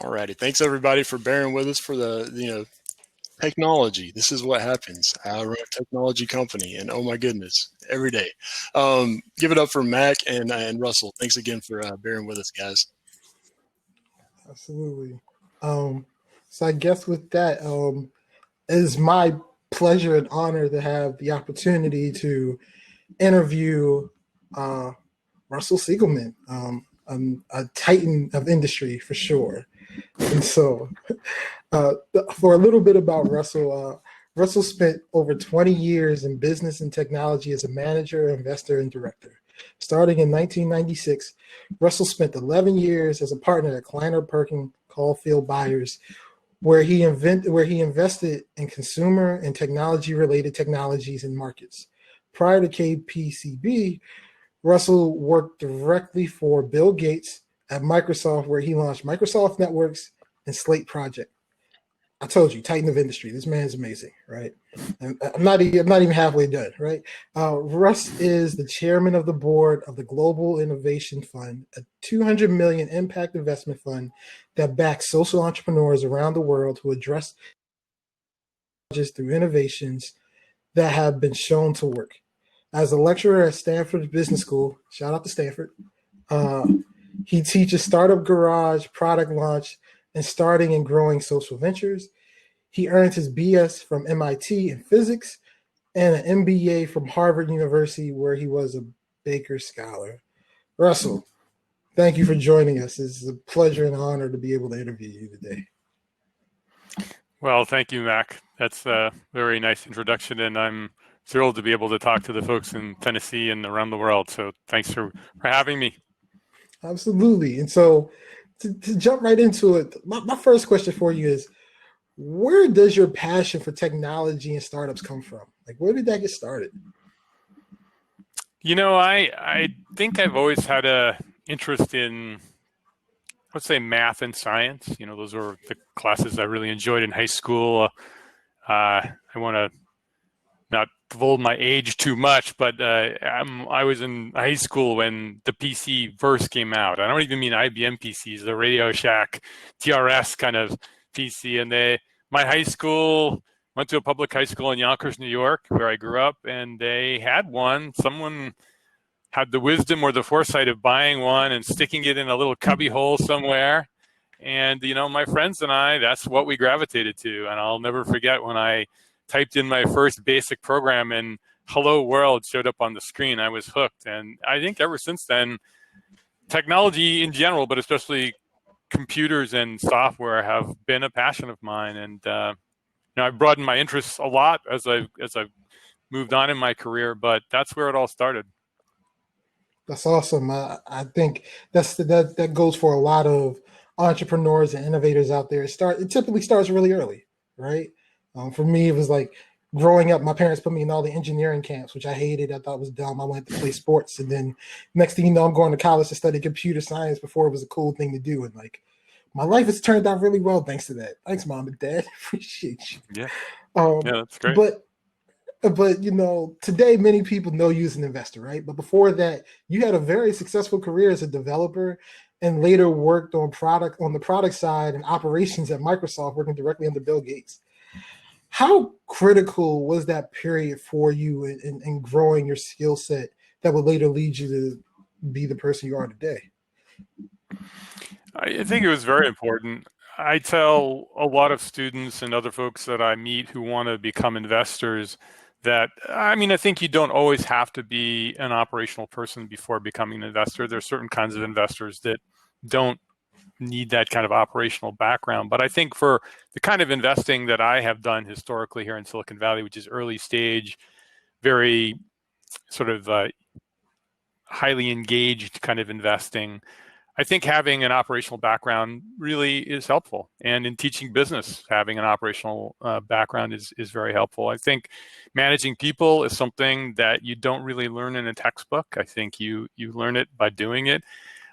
All righty. Thanks everybody for bearing with us for the technology. This is what happens. I run a technology company, and oh my goodness, every day. Give it up for Mac and Russell. Thanks again for bearing with us, guys. Absolutely. So I guess with that, it is my pleasure and honor to have the opportunity to interview Russell Siegelman, a titan of industry for sure. And so for a little bit about Russell, Russell spent over 20 years in business and technology as a manager, investor, and director. Starting in 1996, Russell spent 11 years as a partner at Kleiner Perkin Caulfield Byers, where he invested in consumer and technology-related technologies and markets. Prior to KPCB, Russell worked directly for Bill Gates at Microsoft, where he launched Microsoft Networks and Slate Project. I told you, titan of industry. This man's amazing, right? And I'm not even halfway done, right? Russ is the chairman of the board of the Global Innovation Fund, a $200 million impact investment fund that backs social entrepreneurs around the world who address just through innovations that have been shown to work. As a lecturer at Stanford Business School, shout out to Stanford, he teaches startup garage, product launch, and starting and growing social ventures. He earned his BS from MIT in physics and an MBA from Harvard University, where he was a Baker Scholar. Russell, thank you for joining us. It's a pleasure and honor to be able to interview you today. Well, thank you, Mac. That's a very nice introduction, and I'm thrilled to be able to talk to the folks in Tennessee and around the world. So thanks for having me. Absolutely. And so to jump right into it, my first question for you is, where does your passion for technology and startups come from? Like, where did that get started? I think I've always had a interest in, let's say, math and science. Those were the classes I really enjoyed in high school. I want to not divulge my age too much, but I was in high school when the PC first came out. I don't even mean IBM PCs, the Radio Shack TRS kind of PC. And my high school, went to a public high school in Yonkers, New York, where I grew up, and they had one. Someone had the wisdom or the foresight of buying one and sticking it in a little cubby hole somewhere. And, my friends and I, that's what we gravitated to. And I'll never forget when I typed in my first basic program and Hello World showed up on the screen. I was hooked. And I think ever since then, technology in general, but especially computers and software, have been a passion of mine. And I've broadened my interests a lot as I've moved on in my career, but that's where it all started. That's awesome. I think that goes for a lot of entrepreneurs and innovators out there. It typically starts really early, right? For me, it was like growing up, my parents put me in all the engineering camps, which I hated. I thought was dumb. I wanted to play sports. And then next thing you know, I'm going to college to study computer science before it was a cool thing to do. And like, my life has turned out really well thanks to that. Thanks, Mom and Dad. Appreciate you. Yeah. Yeah, that's great. But today many people know you as an investor, right? But before that, you had a very successful career as a developer and later worked on the product side and operations at Microsoft, working directly under Bill Gates. How critical was that period for you in growing your skill set that would later lead you to be the person you are today? I think it was very important. I tell a lot of students and other folks that I meet who want to become investors that, I think you don't always have to be an operational person before becoming an investor. There are certain kinds of investors that don't need that kind of operational background. But I think for the kind of investing that I have done historically here in Silicon Valley, which is early stage, very sort of highly engaged kind of investing, I think having an operational background really is helpful. And in teaching business, having an operational background is very helpful. I think managing people is something that you don't really learn in a textbook. I think you learn it by doing it.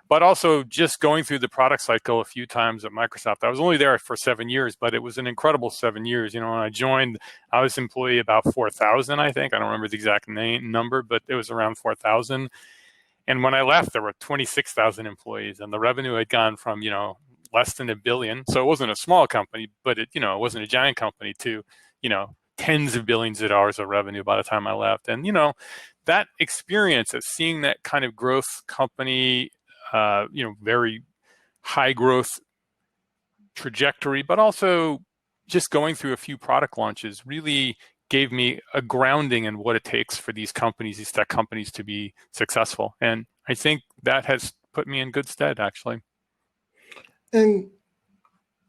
But also just going through the product cycle a few times at Microsoft. I was only there for 7 years, but it was an incredible 7 years. When I joined, I was employee about 4,000, I think. I don't remember the exact number, but it was around 4,000. And when I left, there were 26,000 employees, and the revenue had gone from, less than $1 billion. So it wasn't a small company, but it wasn't a giant company to, tens of billions of dollars of revenue by the time I left. And, that experience of seeing that kind of growth company, very high growth trajectory, but also just going through a few product launches really gave me a grounding in what it takes for these tech companies to be successful. And I think that has put me in good stead, actually. And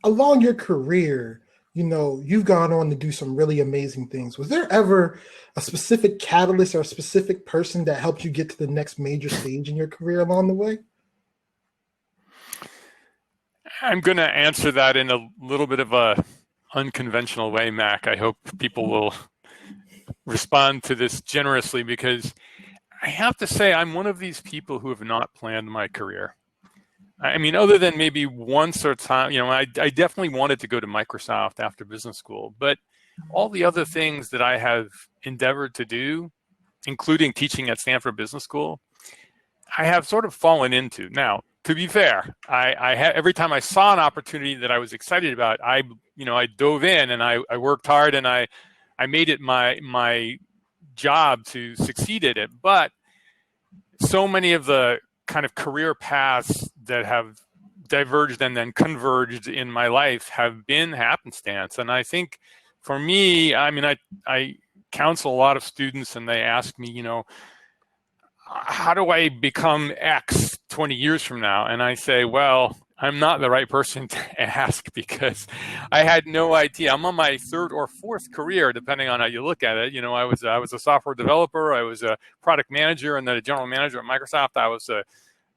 along your career, you've gone on to do some really amazing things. Was there ever a specific catalyst or a specific person that helped you get to the next major stage in your career along the way? I'm going to answer that in a little bit of a unconventional way, Mac. I hope people will respond to this generously, because I have to say I'm one of these people who have not planned my career. I mean, other than maybe once or time, I definitely wanted to go to Microsoft after business school, but all the other things that I have endeavored to do, including teaching at Stanford Business School, I have sort of fallen into. Now, to be fair, every time I saw an opportunity that I was excited about, I dove in and I worked hard and I made it my job to succeed at it. But so many of the kind of career paths that have diverged and then converged in my life have been happenstance. And I think for me, I mean, I counsel a lot of students and they ask me, how do I become X 20 years from now? And I say, well, I'm not the right person to ask, because I had no idea. I'm on my third or fourth career, depending on how you look at it. I was a software developer, I was a product manager, and then a general manager at Microsoft. I was a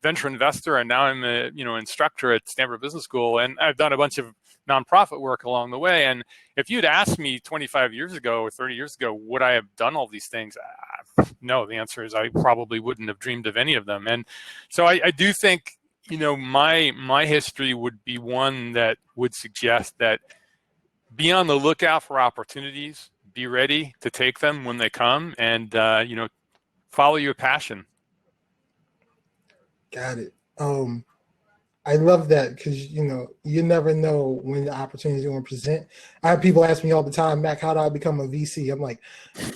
venture investor, and now I'm a instructor at Stanford Business School, and I've done a bunch of nonprofit work along the way. And if you'd asked me 25 years ago or 30 years ago, would I have done all these things? No, the answer is I probably wouldn't have dreamed of any of them. And so I do think, my history would be one that would suggest that be on the lookout for opportunities, be ready to take them when they come, and, follow your passion. Got it. I love that, because you never know when the opportunity is going to present. I have people ask me all the time, Mac, how do I become a VC? I'm like,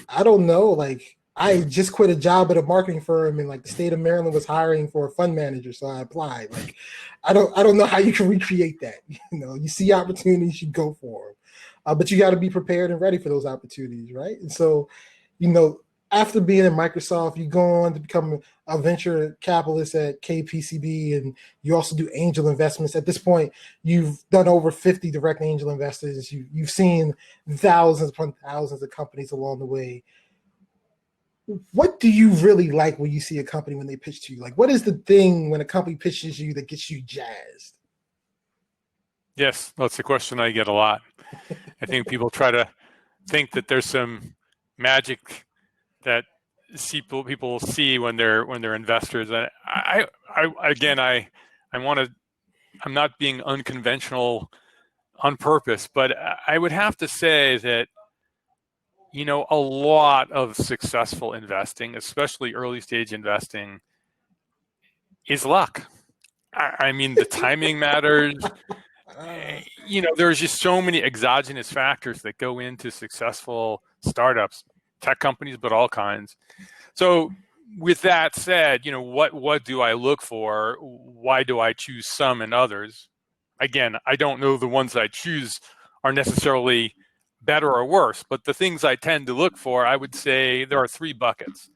I don't know. Like, I just quit a job at a marketing firm, and like the state of Maryland was hiring for a fund manager, so I applied. Like, I don't know how you can recreate that. You see opportunities, you go for them, but you got to be prepared and ready for those opportunities, right? And so, after being at Microsoft, you go on to become a venture capitalist at KPCB, and you also do angel investments. At this point, you've done over 50 direct angel investors. You've seen thousands upon thousands of companies along the way. What do you really like when you see a company when they pitch to you? Like, what is the thing when a company pitches you that gets you jazzed? Yes, that's a question I get a lot. I think people try to think that there's some magic that people see when they're investors. And I'm not being unconventional on purpose, but I would have to say that a lot of successful investing, especially early stage investing, is luck. I mean, the timing matters. There's just so many exogenous factors that go into successful startups, tech companies, but all kinds. So with that said, what do I look for? Why do I choose some and others? Again, I don't know the ones I choose are necessarily better or worse, but the things I tend to look for, I would say there are 3 buckets.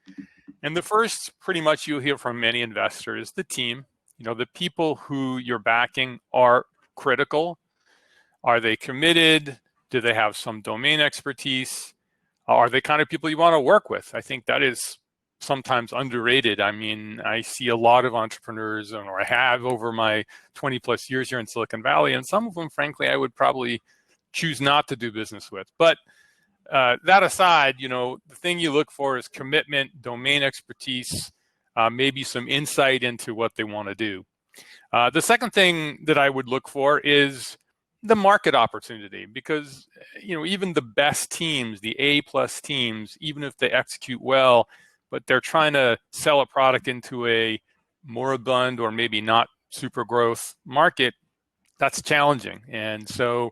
And the first, pretty much you'll hear from many investors, the team. The people who you're backing are critical. Are they committed? Do they have some domain expertise? Are they kind of people you want to work with? I think that is sometimes underrated. I mean, I see a lot of entrepreneurs, or I have over my 20 plus years here in Silicon Valley, and some of them, frankly, I would probably choose not to do business with. But that aside, the thing you look for is commitment, domain expertise, maybe some insight into what they want to do. The second thing that I would look for is the market opportunity, because even the best teams, the A+ teams, even if they execute well, but they're trying to sell a product into a moribund or maybe not super growth market, that's challenging. And so,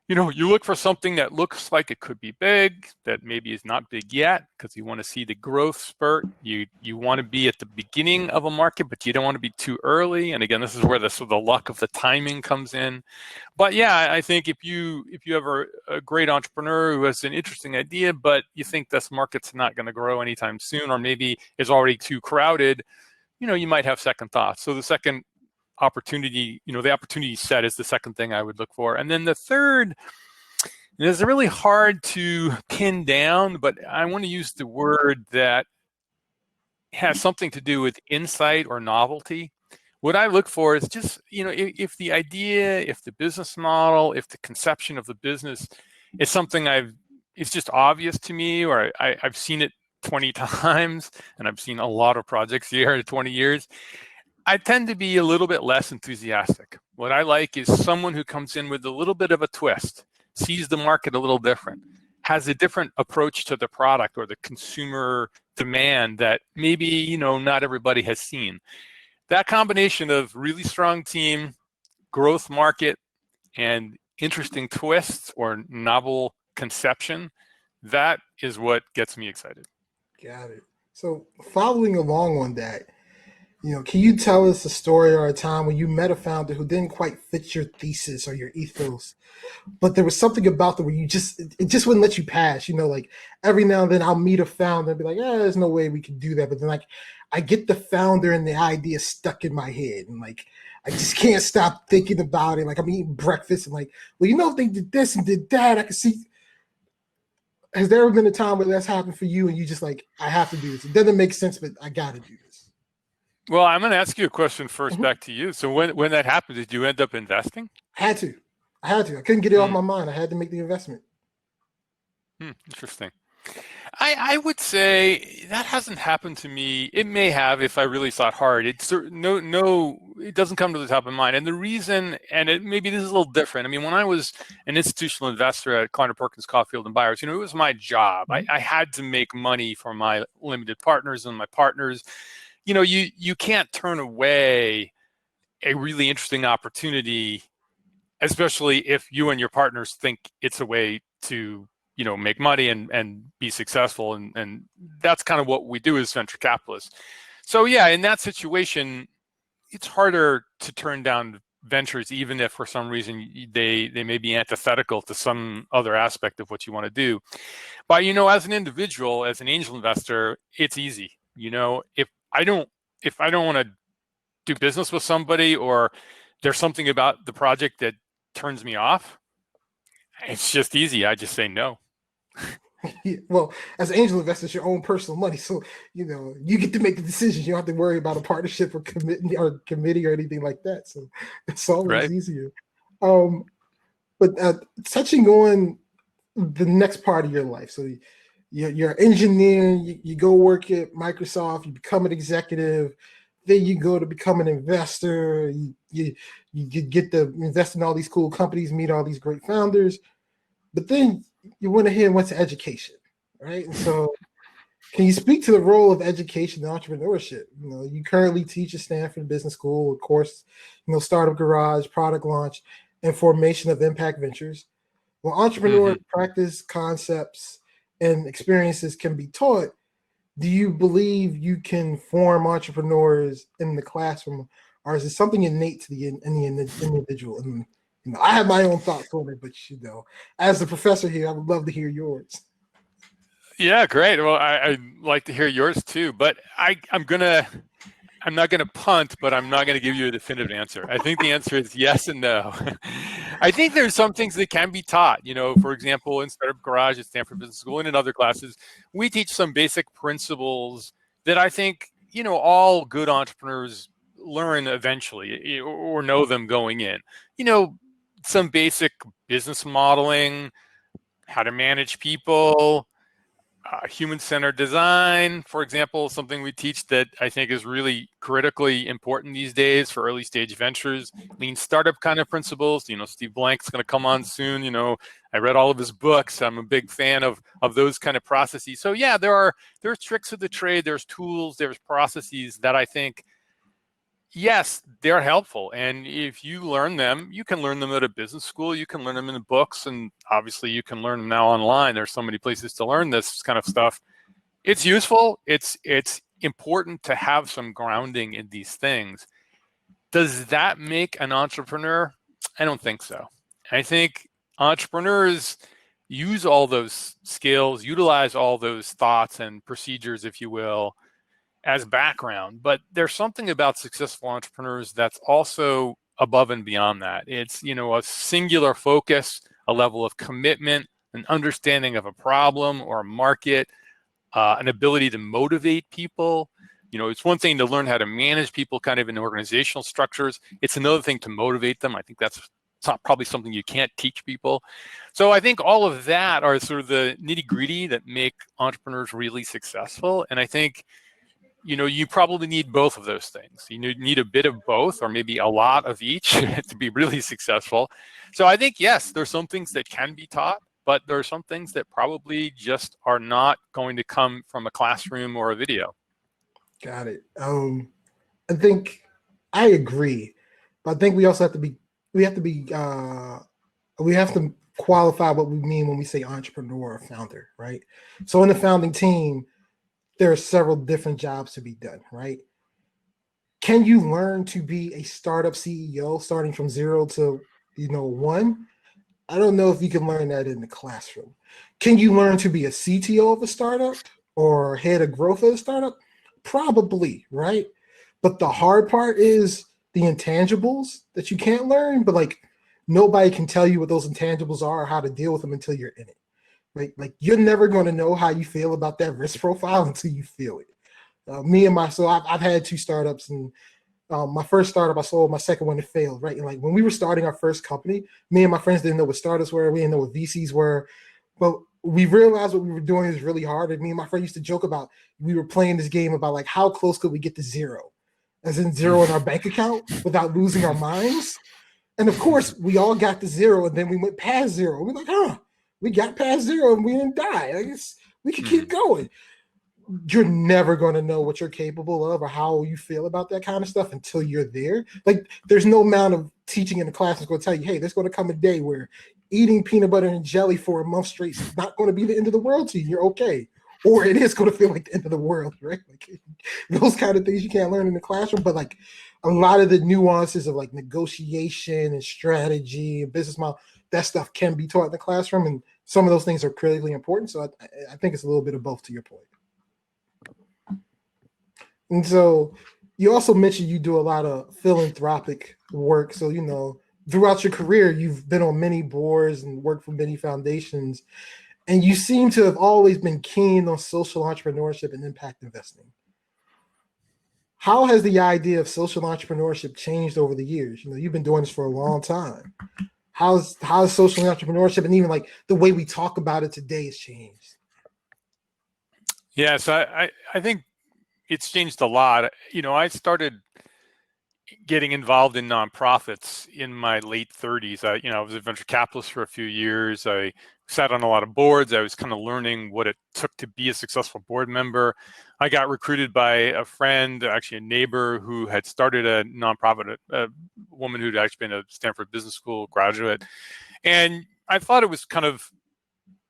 you look for something that looks like it could be big, that maybe is not big yet, because you want to see the growth spurt. You want to be at the beginning of a market, but you don't want to be too early. And again, this is where the luck of the timing comes in. But yeah, I think if you have a great entrepreneur who has an interesting idea, but you think this market's not going to grow anytime soon, or maybe is already too crowded, you might have second thoughts. So the second opportunity, the opportunity set is the second thing I would look for. And then the third is really hard to pin down, but I want to use the word that has something to do with insight or novelty. What I look for is just, if the idea, if the business model, if the conception of the business is something it's just obvious to me, or I've seen it 20 times, and I've seen a lot of projects here in 20 years, I tend to be a little bit less enthusiastic. What I like is someone who comes in with a little bit of a twist, sees the market a little different, has a different approach to the product or the consumer demand that maybe, not everybody has seen. That combination of really strong team, growth market, and interesting twists or novel conception, that is what gets me excited. Got it. So following along on that, can you tell us a story or a time when you met a founder who didn't quite fit your thesis or your ethos, but there was something about them where it just wouldn't let you pass? Like every now and then I'll meet a founder and be like, there's no way we could do that. But then I get the founder and the idea stuck in my head, and I just can't stop thinking about it. Like I'm eating breakfast and if they did this and did that, I could see. Has there ever been a time where that's happened for you and you just I have to do this? It doesn't make sense, but I got to do this. Well, I'm going to ask you a question first, back to you. So when that happened, did you end up investing? I had to. I couldn't get it off my mind. I had to make the investment. Interesting. I would say that hasn't happened to me. It may have if I really thought hard. It doesn't come to the top of mind. And the reason, and maybe this is a little different. I mean, when I was an institutional investor at Kleiner Perkins, Caulfield and Byers, it was my job. I had to make money for my limited partners and my partners. You can't turn away a really interesting opportunity, especially if you and your partners think it's a way to make money and be successful. And that's kind of what we do as venture capitalists. So yeah, in that situation, it's harder to turn down ventures, even if for some reason they may be antithetical to some other aspect of what you want to do. But as an individual, as an angel investor, it's easy. If I don't want to do business with somebody, or there's something about the project that turns me off, it's just easy. I just say no. Well, as an angel investor, it's your own personal money, so you get to make the decisions. You don't have to worry about a partnership or committee or anything like that. So it's always easier. But touching on the next part of your life, so you're an engineer. You go work at Microsoft. You become an executive. Then you go to become an investor. You get to invest in all these cool companies, meet all these great founders. But then you went ahead and went to education, right? And so can you speak to the role of education in entrepreneurship? You currently teach at Stanford Business School, of course, Startup Garage, product launch, and formation of impact ventures. Well, entrepreneurs practice concepts and experiences can be taught. Do you believe you can form entrepreneurs in the classroom, or is it something innate to the individual? And I have my own thoughts on it, but as the professor here, I would love to hear yours. Yeah, great. Well, I'd like to hear yours too, but I'm not gonna punt, but I'm not gonna give you a definitive answer. I think the answer is yes and no. I think there's some things that can be taught. For example, in Startup Garage at Stanford Business School and in other classes, we teach some basic principles that I think all good entrepreneurs learn eventually, or know them going in. Some basic business modeling, how to manage people, human-centered design, for example, something we teach that I think is really critically important these days for early-stage ventures. Lean startup kind of principles. Steve Blank's going to come on soon. I read all of his books. I'm a big fan of those kind of processes. So yeah, there's tricks of the trade. There's tools. There's processes that I think yes, they're helpful. And if you learn them, you can learn them at a business school, you can learn them in the books, and obviously you can learn them now online. There's so many places to learn this kind of stuff. It's useful. It's important to have some grounding in these things. Does that make an entrepreneur? I don't think so. I think entrepreneurs use all those skills, utilize all those thoughts and procedures, if you will, as background. But there's something about successful entrepreneurs that's also above and beyond that. It's, a singular focus, a level of commitment, an understanding of a problem or a market, an ability to motivate people. It's one thing to learn how to manage people kind of in organizational structures. It's another thing to motivate them. I think that's probably something you can't teach people. So I think all of that are sort of the nitty-gritty that make entrepreneurs really successful. And I think, you probably need both of those things. You need a bit of both, or maybe a lot of each to be really successful. So I think, yes, there's some things that can be taught, but there are some things that probably just are not going to come from a classroom or a video. Got it. I think I agree, but I think we also have to qualify what we mean when we say entrepreneur or founder, right? So in the founding team, there are several different jobs to be done, right? Can you learn to be a startup CEO starting from 0 to 1? I don't know if you can learn that in the classroom. Can you learn to be a CTO of a startup or head of growth of a startup? Probably, right? But the hard part is the intangibles that you can't learn, but nobody can tell you what those intangibles are or how to deal with them until you're in it. Right? You're never going to know how you feel about that risk profile until you feel it. I've had 2 startups, and my first startup I sold, my second one it failed, right? And when we were starting our first company, me and my friends didn't know what startups were, we didn't know what VCs were, but we realized what we were doing is really hard. And me and my friend used to joke about, we were playing this game about how close could we get to 0, as in 0 in our bank account without losing our minds. And of course, we all got to 0, and then we went past 0. We're like, we got past 0 and we didn't die. I guess we could keep going. You're never going to know what you're capable of or how you feel about that kind of stuff until you're there. There's no amount of teaching in the class that's going to tell you, hey, there's going to come a day where eating peanut butter and jelly for a month straight is not going to be the end of the world to you. You're okay. Or it is going to feel like the end of the world, right? Those kind of things you can't learn in the classroom, but a lot of the nuances of negotiation and strategy and business model, that stuff can be taught in the classroom, and some of those things are critically important. So I think it's a little bit of both, to your point. And so you also mentioned you do a lot of philanthropic work. So, throughout your career, you've been on many boards and worked for many foundations, and you seem to have always been keen on social entrepreneurship and impact investing. How has the idea of social entrepreneurship changed over the years? You've been doing this for a long time. How's social entrepreneurship and even the way we talk about it today has changed? Yes, I think it's changed a lot. I started getting involved in nonprofits in my late 30s. I was a venture capitalist for a few years. I sat on a lot of boards. I was kind of learning what it took to be a successful board member. I got recruited by a friend, actually a neighbor, who had started a nonprofit, a woman who'd actually been a Stanford Business School graduate. And I thought it was kind of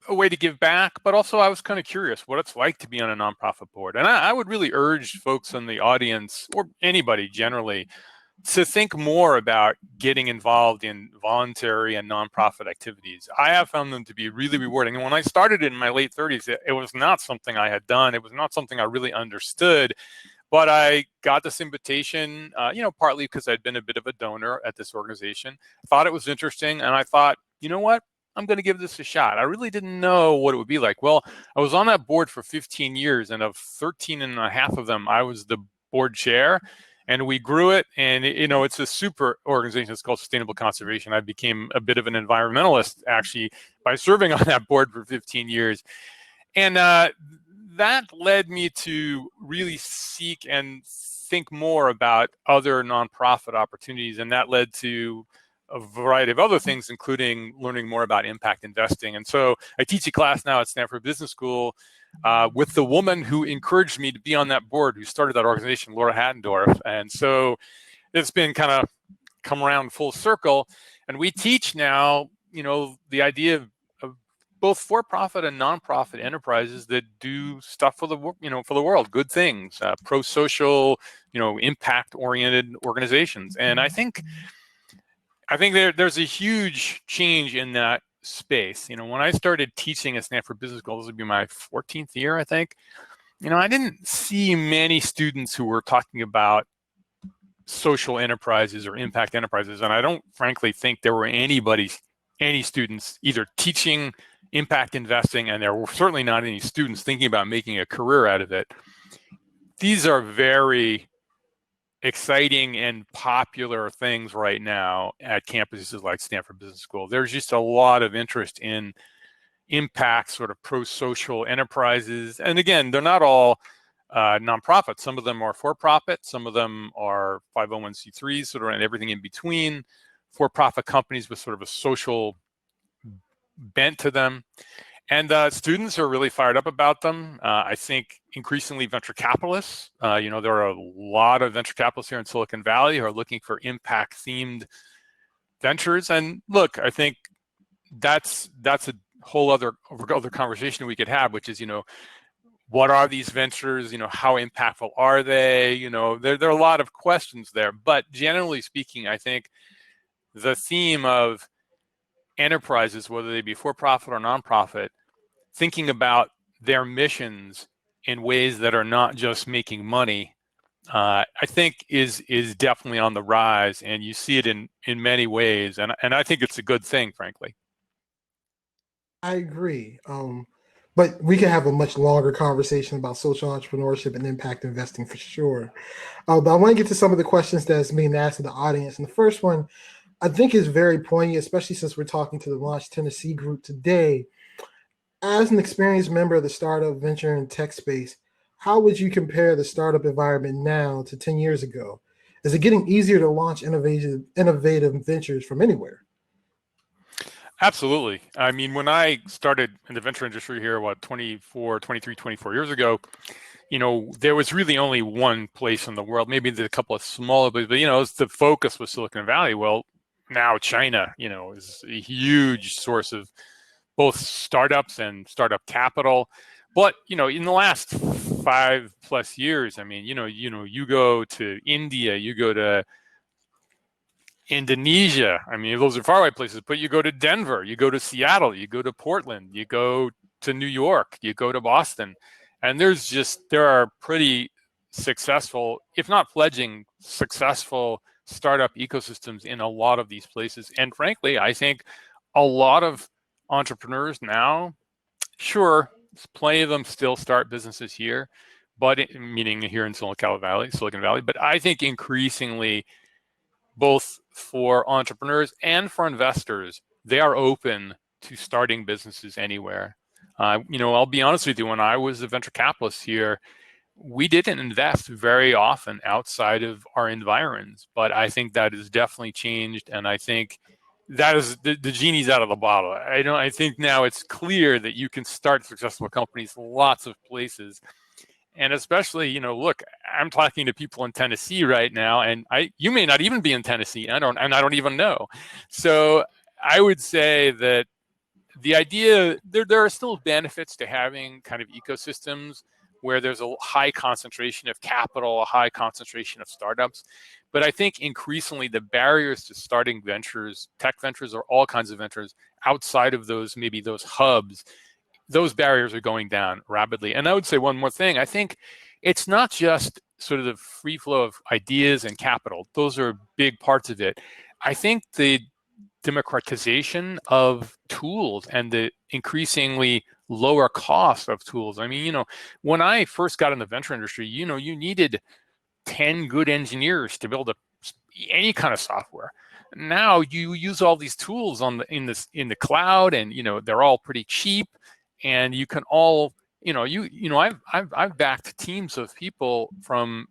a way to give back, but also I was kind of curious what it's like to be on a nonprofit board. And I would really urge folks in the audience, or anybody generally, to think more about getting involved in voluntary and nonprofit activities. I have found them to be really rewarding. And when I started in my late 30s, it was not something I had done. It was not something I really understood. But I got this invitation, partly because I'd been a bit of a donor at this organization, thought it was interesting, and I thought, you know what? I'm going to give this a shot. I really didn't know what it would be like. Well, I was on that board for 15 years, and of 13 and a half of them, I was the board chair, and we grew it. And, it's a super organization. It's called Sustainable Conservation. I became a bit of an environmentalist, actually, by serving on that board for 15 years. And that led me to really seek and think more about other nonprofit opportunities, and that led to a variety of other things, including learning more about impact investing. And so I teach a class now at Stanford Business School with the woman who encouraged me to be on that board, who started that organization, Laura Hattendorf. And so it's been kind of come around full circle, and we teach now, the idea of both for-profit and non-profit enterprises that do stuff for the world, good things, pro-social, impact-oriented organizations. And I think there's a huge change in that space. When I started teaching at Stanford Business School, this would be my 14th year, I think. I didn't see many students who were talking about social enterprises or impact enterprises, and I don't frankly think there were any students either teaching impact investing, and there were certainly not any students thinking about making a career out of it. These are very exciting and popular things right now at campuses like Stanford Business School. There's just a lot of interest in impact, sort of pro-social enterprises. And again, they're not all nonprofit. Some of them are for-profit. Some of them are 501c3s, sort of, and everything in between. For-profit companies with sort of a social bent to them. And students are really fired up about them. I think increasingly venture capitalists, there are a lot of venture capitalists here in Silicon Valley who are looking for impact-themed ventures. And look, I think that's a whole other conversation we could have, which is, what are these ventures? How impactful are they? There are a lot of questions there. But generally speaking, I think the theme of enterprises, whether they be for-profit or nonprofit, thinking about their missions in ways that are not just making money, I think is definitely on the rise, and you see it in many ways, and I think it's a good thing, frankly. I agree. But we can have a much longer conversation about social entrepreneurship and impact investing for sure. But I want to get to some of the questions that's being asked of the audience. And the first one I think is very poignant, especially since we're talking to the Lyash Tennessee group today. As an experienced member of the startup, venture, and tech space, how would you compare the startup environment now to 10 years ago? Is it getting easier to launch innovative ventures from anywhere? Absolutely. I mean, when I started in the venture industry here, 24 years ago, there was really only one place in the world, maybe a couple of smaller places, but, the focus was Silicon Valley. Well, now China, is a huge source of both startups and startup capital. But, in the last 5+ years, I mean, you go to India, you go to Indonesia. I mean, those are faraway places, but you go to Denver, you go to Seattle, you go to Portland, you go to New York, you go to Boston, and there are pretty successful, if not fledgling, successful startup ecosystems in a lot of these places. And frankly, I think a lot of entrepreneurs now, sure, plenty of them still start businesses here, but meaning here in Silicon Valley, but I think increasingly, both for entrepreneurs and for investors, they are open to starting businesses anywhere. I'll be honest with you, when I was a venture capitalist here, we didn't invest very often outside of our environs, but I think that has definitely changed, and I think that is the genie's out of the bottle. I think now it's clear that you can start successful companies lots of places. And especially, look, I'm talking to people in Tennessee right now, and you may not even be in Tennessee. I don't even know. So I would say that the idea, there are still benefits to having kind of ecosystems where there's a high concentration of capital, a high concentration of startups. But I think increasingly the barriers to starting ventures, tech ventures, or all kinds of ventures outside of those hubs, those barriers are going down rapidly. And I would say one more thing. I think it's not just sort of the free flow of ideas and capital. Those are big parts of it. I think the democratization of tools and the increasingly lower cost of tools. I mean, when I first got in the venture industry, you needed 10 good engineers to build any kind of software. Now you use all these tools in the cloud, and they're all pretty cheap. And you can all, I've backed teams of people from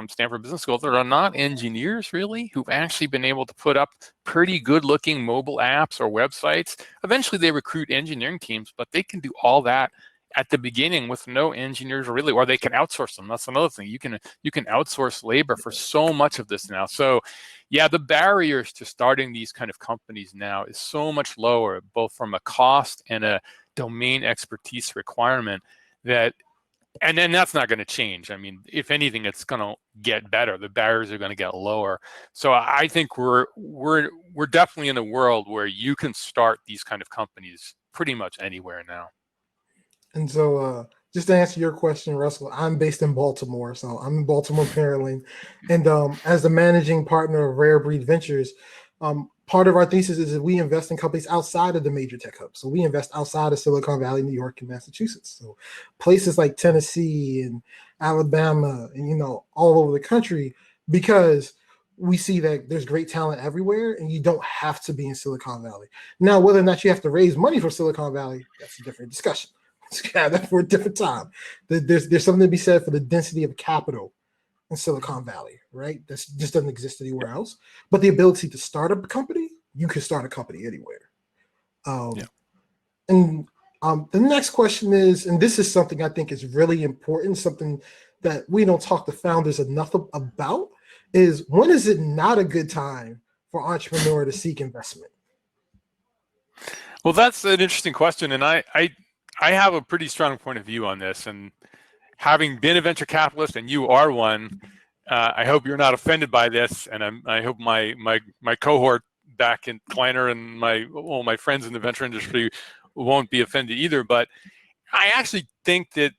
Stanford Business School that are not engineers really, who've actually been able to put up pretty good looking mobile apps or websites. Eventually they recruit engineering teams, but they can do all that at the beginning with no engineers really, or they can outsource them. That's another thing. You can outsource labor for so much of this now. So yeah, the barriers to starting these kind of companies now is so much lower, both from a cost and a domain expertise requirement, that and then that's not going to change. I mean, if anything, it's going to get better. The barriers are going to get lower. So I think we're definitely in a world where you can start these kind of companies pretty much anywhere now. And so, just to answer your question, Russell, I'm based in Baltimore, so I'm in Baltimore, Maryland, and as the managing partner of Rare Breed Ventures, part of our thesis is that we invest in companies outside of the major tech hubs. So we invest outside of Silicon Valley, New York, and Massachusetts. So places like Tennessee and Alabama, and all over the country, because we see that there's great talent everywhere, and you don't have to be in Silicon Valley. Now, whether or not you have to raise money from Silicon Valley, that's a different discussion. That's for a different time. There's something to be said for the density of capital in Silicon Valley, right? That just doesn't exist anywhere else. But the ability to start a company, you can start a company anywhere. And the next question is, and this is something I think is really important, something that we don't talk to founders enough about, is when is it not a good time for an entrepreneur to seek investment? Well, that's an interesting question, and I have a pretty strong point of view on this. And having been a venture capitalist, and you are one, I hope you're not offended by this, and I hope my cohort back in Kleiner and my friends in the venture industry won't be offended either. But I actually think that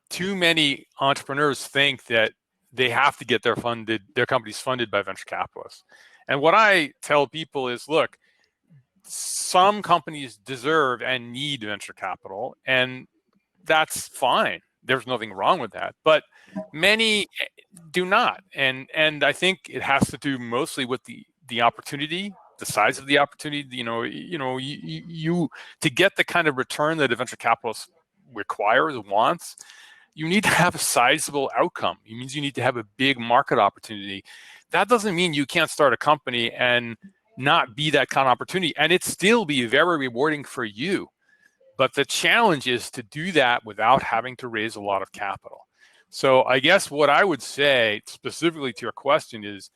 too many entrepreneurs think that they have to get their companies funded by venture capitalists. And what I tell people is, look, some companies deserve and need venture capital, and that's fine. There's nothing wrong with that. But many do not, and I think it has to do mostly with the opportunity, the size of the opportunity. You to get the kind of return that a venture capitalist requires, wants, you need to have a sizable outcome. It means you need to have a big market opportunity. That doesn't mean you can't start a company and not be that kind of opportunity, and it still be very rewarding for you. But the challenge is to do that without having to raise a lot of capital. So I guess what I would say specifically to your question is,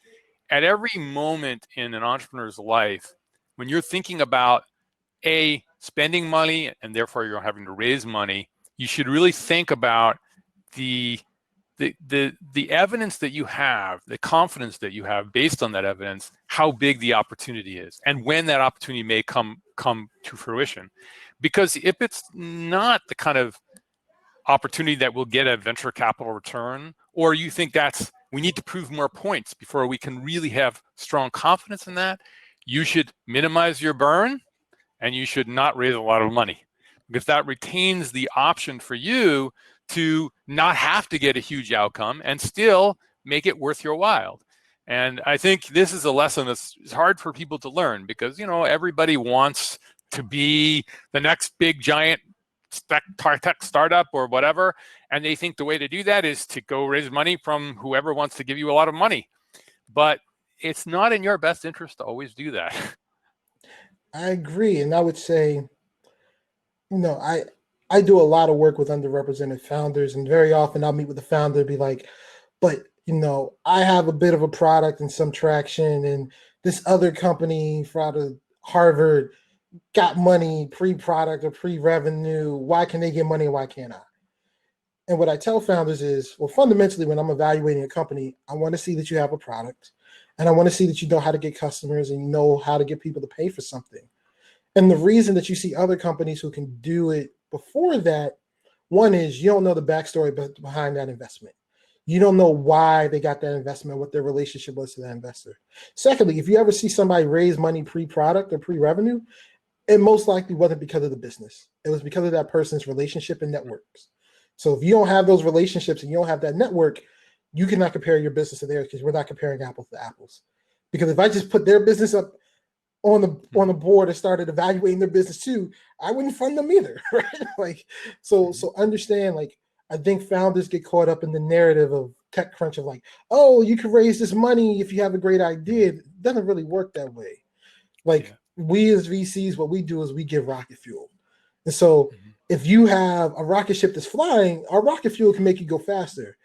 at every moment in an entrepreneur's life, when you're thinking about spending money and therefore you're having to raise money, you should really think about the evidence that you have, the confidence that you have based on that evidence, how big the opportunity is, and when that opportunity may come to fruition. Because if it's not the kind of opportunity that will get a venture capital return, or you think we need to prove more points before we can really have strong confidence in that, you should minimize your burn and you should not raise a lot of money, because that retains the option for you to not have to get a huge outcome and still make it worth your while. And I think this is a lesson that's hard for people to learn, because everybody wants to be the next big giant tech startup or whatever, and they think the way to do that is to go raise money from whoever wants to give you a lot of money. But it's not in your best interest to always do that. I agree, and I would say, I do a lot of work with underrepresented founders, and very often I'll meet with the founder and be like, but I have a bit of a product and some traction, and this other company out of Harvard got money pre-product or pre-revenue. Why can they get money and why can't I? And what I tell founders is, well, fundamentally, when I'm evaluating a company, I want to see that you have a product, and I want to see that you know how to get customers and you know how to get people to pay for something. And the reason that you see other companies who can do it before that, one is you don't know the backstory behind that investment. You don't know why they got that investment, what their relationship was to that investor. Secondly, if you ever see somebody raise money pre-product or pre-revenue, it most likely wasn't because of the business. It was because of that person's relationship and networks. So if you don't have those relationships and you don't have that network, you cannot compare your business to theirs, because we're not comparing apples to apples. Because if I just put their business up on the board and started evaluating their business too, I wouldn't fund them either, right? So understand, I think founders get caught up in the narrative of TechCrunch of oh, you can raise this money if you have a great idea. It doesn't really work that way. We as VCs, what we do is we give rocket fuel. And so if you have a rocket ship that's flying, our rocket fuel can make you go faster.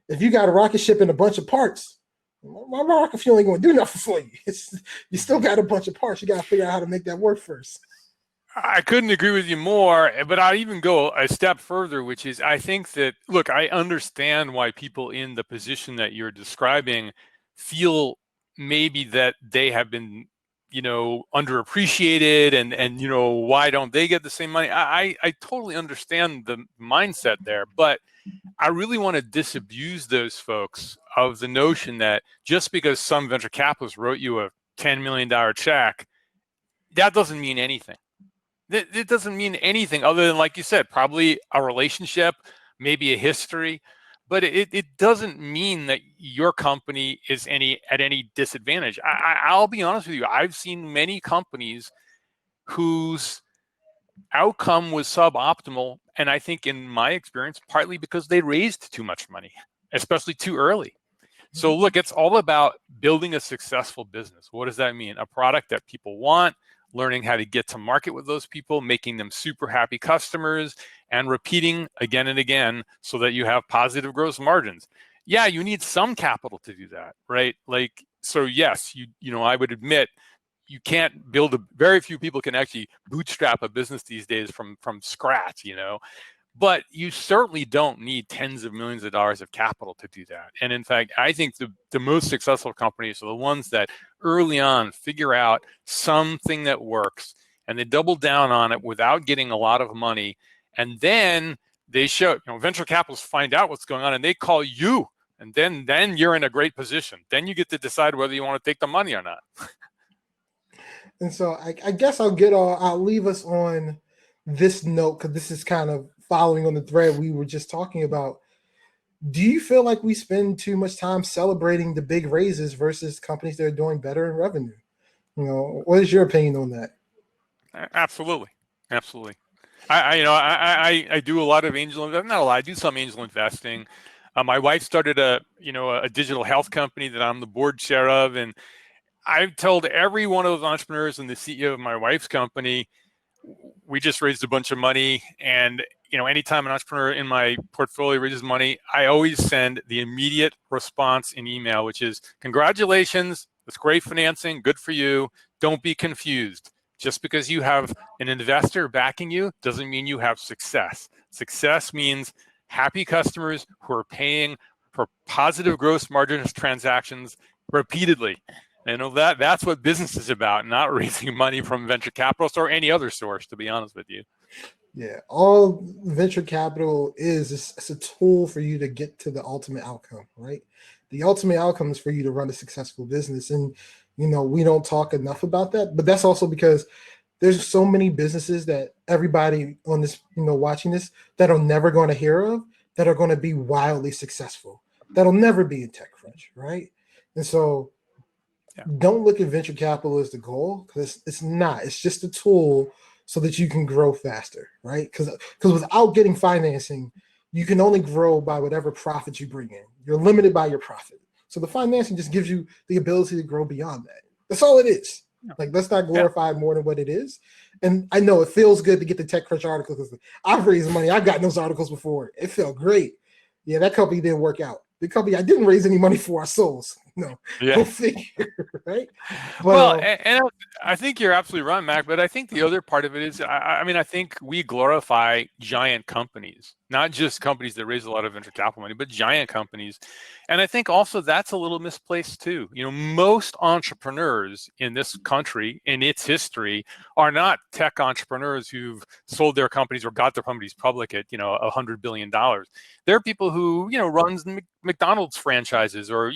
If you got a rocket ship and a bunch of parts, my rocket fuel ain't going to do nothing for you. You still got a bunch of parts. You got to figure out how to make that work first. I couldn't agree with you more, but I'd even go a step further, which is I think that, look, I understand why people in the position that you're describing feel maybe that they have been, underappreciated and why don't they get the same money? I totally understand the mindset there, but I really want to disabuse those folks of the notion that just because some venture capitalist wrote you a $10 million check, that doesn't mean anything. It doesn't mean anything other than, like you said, probably a relationship, maybe a history, but it doesn't mean that your company is at any disadvantage. I'll be honest with you. I've seen many companies whose outcome was suboptimal, and I think in my experience, partly because they raised too much money, especially too early. So look, it's all about building a successful business. What does that mean? A product that people want, learning how to get to market with those people, making them super happy customers, and repeating again and again so that you have positive gross margins. Yeah, you need some capital to do that, right? Like, so yes, I would admit you can't very few people can actually bootstrap a business these days from scratch, but you certainly don't need tens of millions of dollars of capital to do that. And in fact, I think the most successful companies are the ones that early on figure out something that works and they double down on it without getting a lot of money. And then they show, venture capitalists find out what's going on and they call you. And then you're in a great position. Then you get to decide whether you want to take the money or not. And so I guess I'll leave us on this note, because this is kind of following on the thread we were just talking about. Do you feel like we spend too much time celebrating the big raises versus companies that are doing better in revenue? What is your opinion on that? Absolutely. I do a lot of angel investing. Not a lot. I do some angel investing. My wife started a digital health company that I'm the board chair of, and I've told every one of those entrepreneurs and the CEO of my wife's company, we just raised a bunch of money. And, anytime an entrepreneur in my portfolio raises money, I always send the immediate response in email, which is, congratulations, that's great financing, good for you. Don't be confused. Just because you have an investor backing you doesn't mean you have success. Success means happy customers who are paying for positive gross margin transactions repeatedly. That's what business is about, not raising money from venture capitalists or any other source, to be honest with you. Yeah, all venture capital is it's a tool for you to get to the ultimate outcome, right? The ultimate outcome is for you to run a successful business. And, we don't talk enough about that, but that's also because there's so many businesses that everybody on this, watching this, that are never going to hear of, that are going to be wildly successful, that'll never be in TechCrunch, right? And so don't look at venture capital as the goal, because it's not. It's just a tool so that you can grow faster, right? Because without getting financing, you can only grow by whatever profit you bring in. You're limited by your profit. So the financing just gives you the ability to grow beyond that. That's all it is. Like, let's not glorify it more than what it is. And I know it feels good to get the TechCrunch articles, because I've raised money. I've gotten those articles before. It felt great. Yeah, that company didn't work out. The company I didn't raise any money for are souls. No, go figure, right? But, and I think you're absolutely right, Mac. But I think the other part of it is, I think we glorify giant companies, not just companies that raise a lot of venture capital money, but giant companies. And I think also that's a little misplaced too. Most entrepreneurs in this country, in its history, are not tech entrepreneurs who've sold their companies or got their companies public at $100 billion. There are people who runs McDonald's franchises or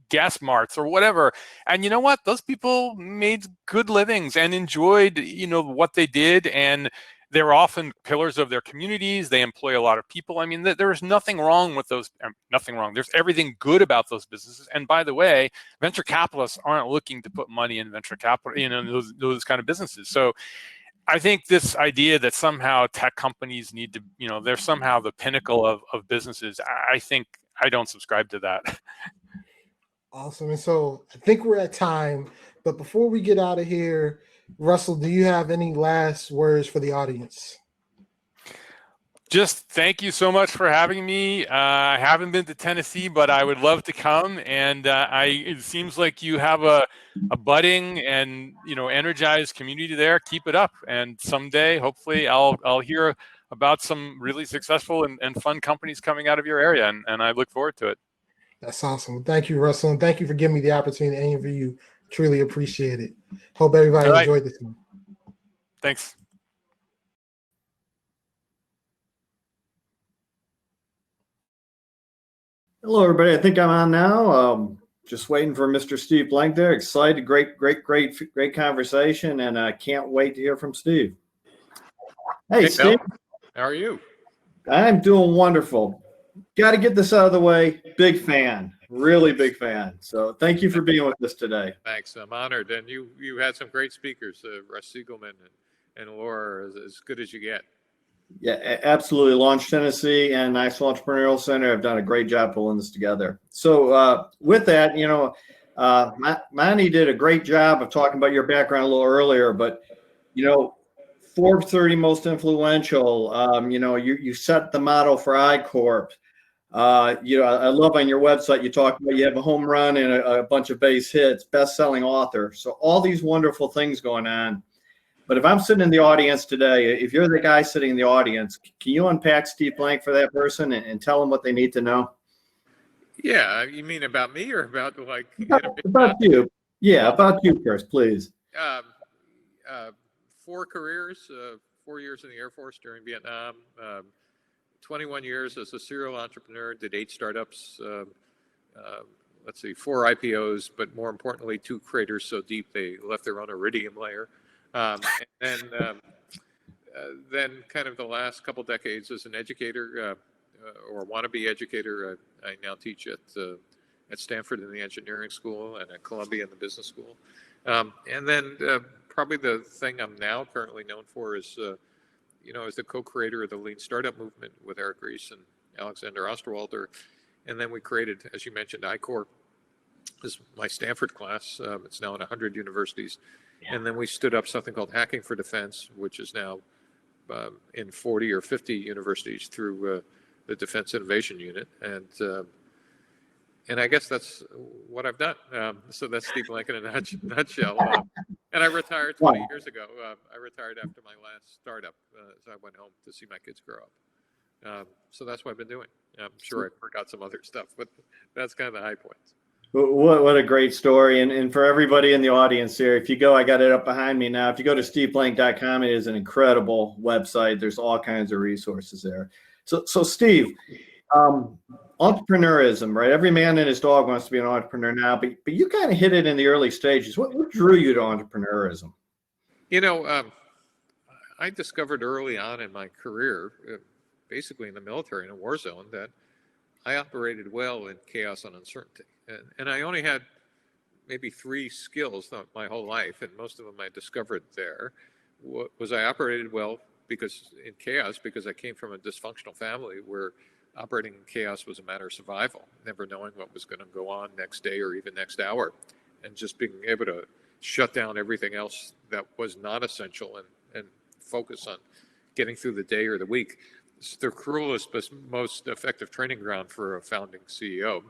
gas marts or whatever, and you know what, those people made good livings and enjoyed what they did, and they're often pillars of their communities. They employ a lot of people. I mean, there's nothing wrong with those. Nothing wrong. There's everything good about those businesses. And by the way, venture capitalists aren't looking to put money in venture capital, those kind of businesses. So I think this idea that somehow tech companies need to, they're somehow the pinnacle of businesses, I don't subscribe to that. Awesome. And so I think we're at time, but before we get out of here, Russell, do you have any last words for the audience? Just thank you so much for having me. I haven't been to Tennessee, but I would love to come. And it seems like you have a budding and energized community there. Keep it up, and someday, hopefully, I'll hear about some really successful and fun companies coming out of your area, and I look forward to it. That's awesome. Thank you, Russell, and thank you for giving me the opportunity to interview you. Truly appreciate it. Hope everybody enjoyed this one. Thanks. Hello, everybody. I think I'm on now. Just waiting for Mr. Steve Blank there. Excited, great conversation, and I can't wait to hear from Steve. Hey, Steve. How are you? I'm doing wonderful. Got to get this out of the way. Big fan, really big fan. So thank you for being with us today. Thanks. I'm honored. And you had some great speakers, Russ Siegelman and Laura, as good as you get. Yeah, absolutely. Launch Tennessee and National Entrepreneurial Center have done a great job pulling this together. So with that, Manny did a great job of talking about your background a little earlier, but, Forbes 30 most influential, you set the model for I-Corp. I love on your website, you talk about you have a home run and a bunch of base hits, best-selling author. So all these wonderful things going on. But if I'm sitting in the audience today, if you're the guy sitting in the audience, can you unpack Steve Blank for that person and tell them what they need to know? Yeah, you mean about me or about about you? Yeah, about you first, please. 4 careers, 4 years in the Air Force during Vietnam, 21 years as a serial entrepreneur, did 8 startups, 4 IPOs, but more importantly, 2 craters so deep they left their own iridium layer. Then kind of the last couple decades as an educator or wannabe educator. I now teach at Stanford in the engineering school and at Columbia in the business school. And then probably the thing I'm now currently known for is, as the co-creator of the Lean Startup movement with Eric Ries and Alexander Osterwalder. And then we created, as you mentioned, I-Corp. This is my Stanford class. It's now in 100 universities. Yeah. And then we stood up something called Hacking for Defense, which is now in 40 or 50 universities through the Defense Innovation Unit. And I guess that's what I've done. So that's Steve Blank in a nutshell. And I retired 20 years ago. I retired after my last startup. So I went home to see my kids grow up. So that's what I've been doing. I'm sure I forgot some other stuff, but that's kind of the high points. What a great story. And for everybody in the audience here, if you go, I got it up behind me now. If you go to steveblank.com, it is an incredible website. There's all kinds of resources there. So Steve, entrepreneurism, right? Every man and his dog wants to be an entrepreneur now, but you kind of hit it in the early stages. What drew you to entrepreneurism? I discovered early on in my career, basically in the military in a war zone, that I operated well in chaos and uncertainty. And I only had maybe 3 skills my whole life, and most of them I discovered there. Was I operated well in chaos because I came from a dysfunctional family where operating in chaos was a matter of survival, never knowing what was going to go on next day or even next hour, and just being able to shut down everything else that was not essential and focus on getting through the day or the week. It's the cruelest but most effective training ground for a founding CEO.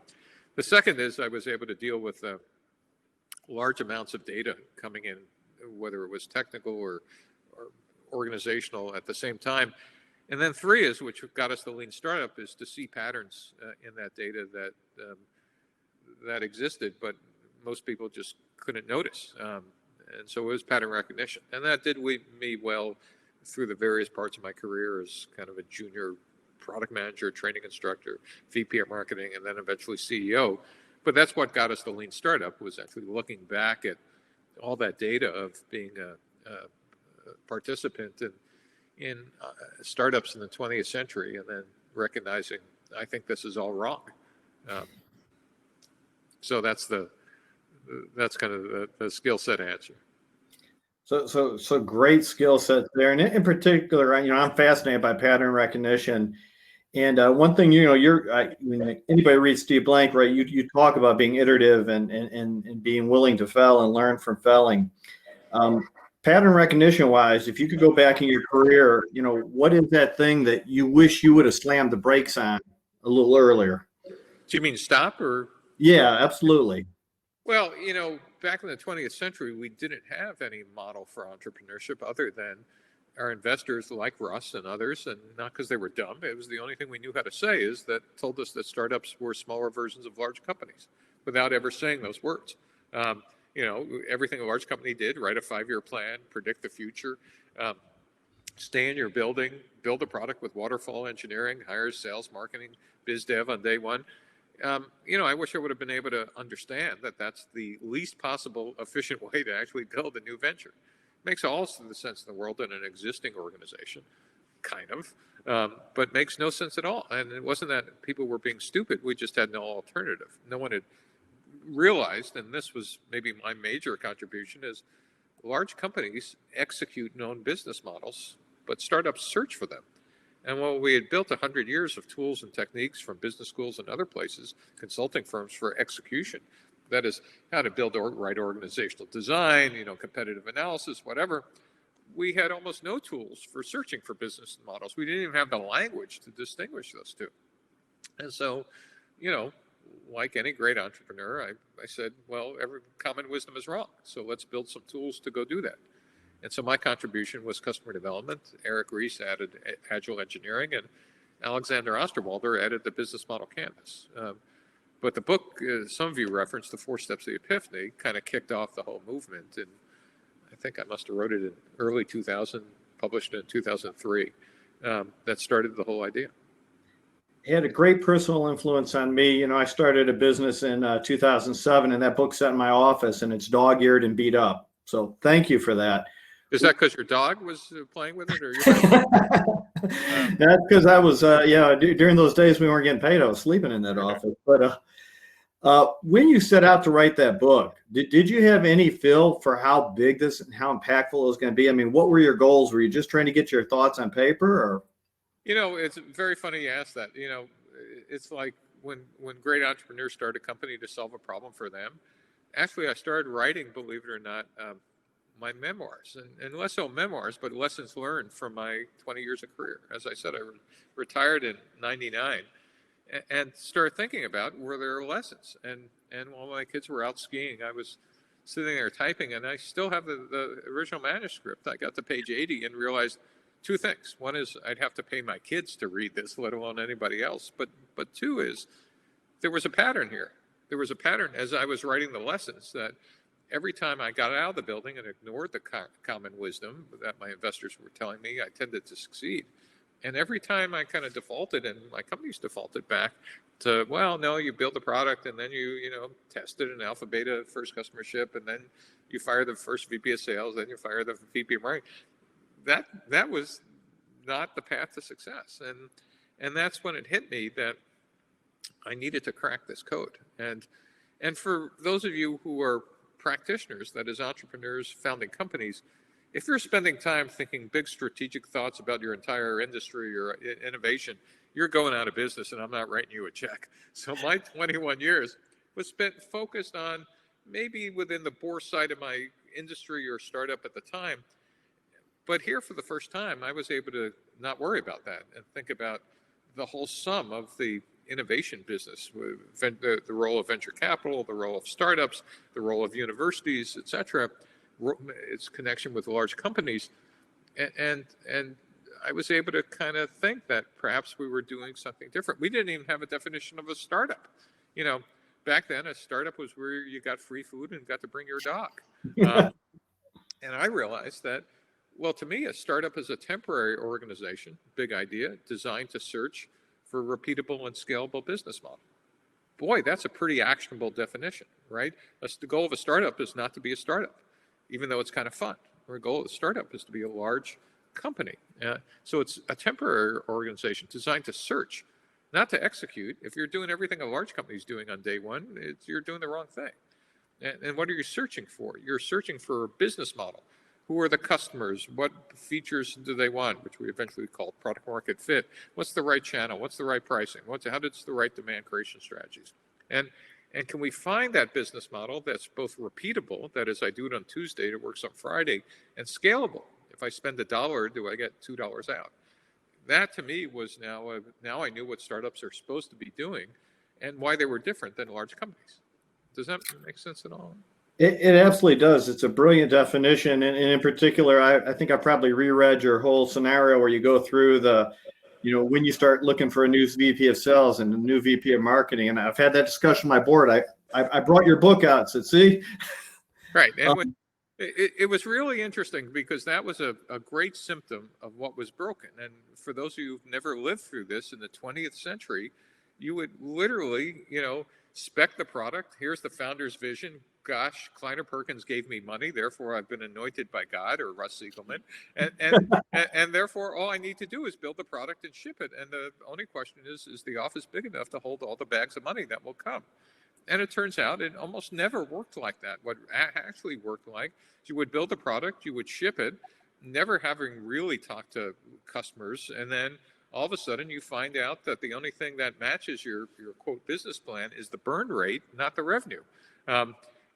The second is I was able to deal with large amounts of data coming in, whether it was technical or organizational at the same time. And then 3 is, which got us the Lean Startup, is to see patterns in that data that existed, but most people just couldn't notice. And so it was pattern recognition. And that did me well through the various parts of my career as kind of a junior product manager, training instructor, VP of marketing, and then eventually CEO. But that's what got us the Lean Startup, was actually looking back at all that data of being a participant in startups in the 20th century, and then recognizing, I think this is all wrong. So that's kind of the skill set answer. So great skill sets there, and in particular, I'm fascinated by pattern recognition. And one thing, when anybody reads Steve Blank, right, you talk about being iterative and being willing to fail and learn from failing. pattern recognition wise, if you could go back in your career, you know, what is that thing that you wish you would have slammed the brakes on a little earlier? Do you mean stop or? Yeah, absolutely. Well, you know, back in the 20th century, we didn't have any model for entrepreneurship other than our investors like Russ and others, and not because they were dumb. It was the only thing we knew how to say is that told us that startups were smaller versions of large companies without ever saying those words. You know, everything a large company did, write a 5-year plan, predict the future, stay in your building, build a product with waterfall engineering, hire sales, marketing, biz dev on day one. You know, I wish I would have been able to understand that that's the least possible efficient way to actually build a new venture. Makes all the sense in the world in an existing organization, kind of, but makes no sense at all. And it wasn't that people were being stupid. We just had no alternative. No one had realized, and this was maybe my major contribution, is large companies execute known business models, but startups search for them. And while we had built 100 years of tools and techniques from business schools and other places, consulting firms for execution, that is how to build right organizational design, you know, competitive analysis, whatever, we had almost no tools for searching for business models. We didn't even have the language to distinguish those two. And so, you know, like any great entrepreneur, I said, well, every common wisdom is wrong. So let's build some tools to go do that. And so my contribution was customer development. Eric Ries added agile engineering, and Alexander Osterwalder added the business model canvas. But the book, some of you referenced, The 4 Steps of the Epiphany, kind of kicked off the whole movement. And I think I must have wrote it in early 2000, published it in 2003. That started the whole idea. It had a great personal influence on me. You know, I started a business in 2007, and that book sat in my office, and it's dog-eared and beat up. So thank you for that. Is that because your dog was playing with it, or That's because I was, during those days we weren't getting paid. I was sleeping in that office. But when you set out to write that book, did you have any feel for how big this and how impactful it was going to be? I mean, what were your goals? Were you just trying to get your thoughts on paper, or? You know, it's very funny you ask that. You know, it's like when great entrepreneurs start a company to solve a problem for them. Actually, I started writing, believe it or not, my memoirs, and less so memoirs, but lessons learned from my 20 years of career. As I said, I retired in '99, and started thinking about were there lessons. And while my kids were out skiing, I was sitting there typing, and I still have the original manuscript. I got to page 80 and realized 2 things. One is I'd have to pay my kids to read this, let alone anybody else. But 2 is there was a pattern here. There was a pattern as I was writing the lessons that every time I got out of the building and ignored the common wisdom that my investors were telling me, I tended to succeed. And every time I kind of defaulted, and my companies defaulted back to, well, no, you build a product and then you test it in alpha beta, first customer ship, and then you fire the first VP of sales, then you fire the VP of marketing. That was not the path to success. And that's when it hit me that I needed to crack this code. And for those of you who are practitioners, that is entrepreneurs founding companies, if you're spending time thinking big strategic thoughts about your entire industry or innovation, you're going out of business, and I'm not writing you a check. So my 21 years was spent focused on maybe within the bore side of my industry or startup at the time. But here for the first time, I was able to not worry about that and think about the whole sum of the innovation business, the role of venture capital, the role of startups, the role of universities, et cetera, its connection with large companies. And I was able to kind of think that perhaps we were doing something different. We didn't even have a definition of a startup. You know, back then a startup was where you got free food and got to bring your dog. And I realized that, well, to me, a startup is a temporary organization, big idea, designed to search for a repeatable and scalable business model. Boy, that's a pretty actionable definition, right? The goal of a startup is not to be a startup, even though it's kind of fun. The goal of a startup is to be a large company. So it's a temporary organization designed to search, not to execute. If you're doing everything a large company is doing on day one, you're doing the wrong thing. And what are you searching for? You're searching for a business model. Who are the customers? What features do they want, which we eventually called product market fit? What's the right channel? What's the right pricing? How does the right demand creation strategies? And And can we find that business model that's both repeatable, that is, I do it on Tuesday, it works on Friday, and scalable? If I spend $1, do I get $2 out? That to me was now I knew what startups are supposed to be doing and why they were different than large companies. Does that make sense at all? It absolutely does. It's a brilliant definition. And in particular, I think I probably reread your whole scenario where you go through when you start looking for a new VP of sales and a new VP of marketing. And I've had that discussion on my board. I brought your book out and said, see? Right. And it was really interesting because that was a great symptom of what was broken. And for those of you who've never lived through this in the 20th century, you would literally, spec the product. Here's the founder's vision. Gosh, Kleiner Perkins gave me money, therefore I've been anointed by God, or Russ Siegelman, and therefore all I need to do is build the product and ship it. And the only question is the office big enough to hold all the bags of money that will come? And it turns out it almost never worked like that. What actually worked like is you would build a product, you would ship it, never having really talked to customers, and then all of a sudden you find out that the only thing that matches your quote business plan is the burn rate, not the revenue.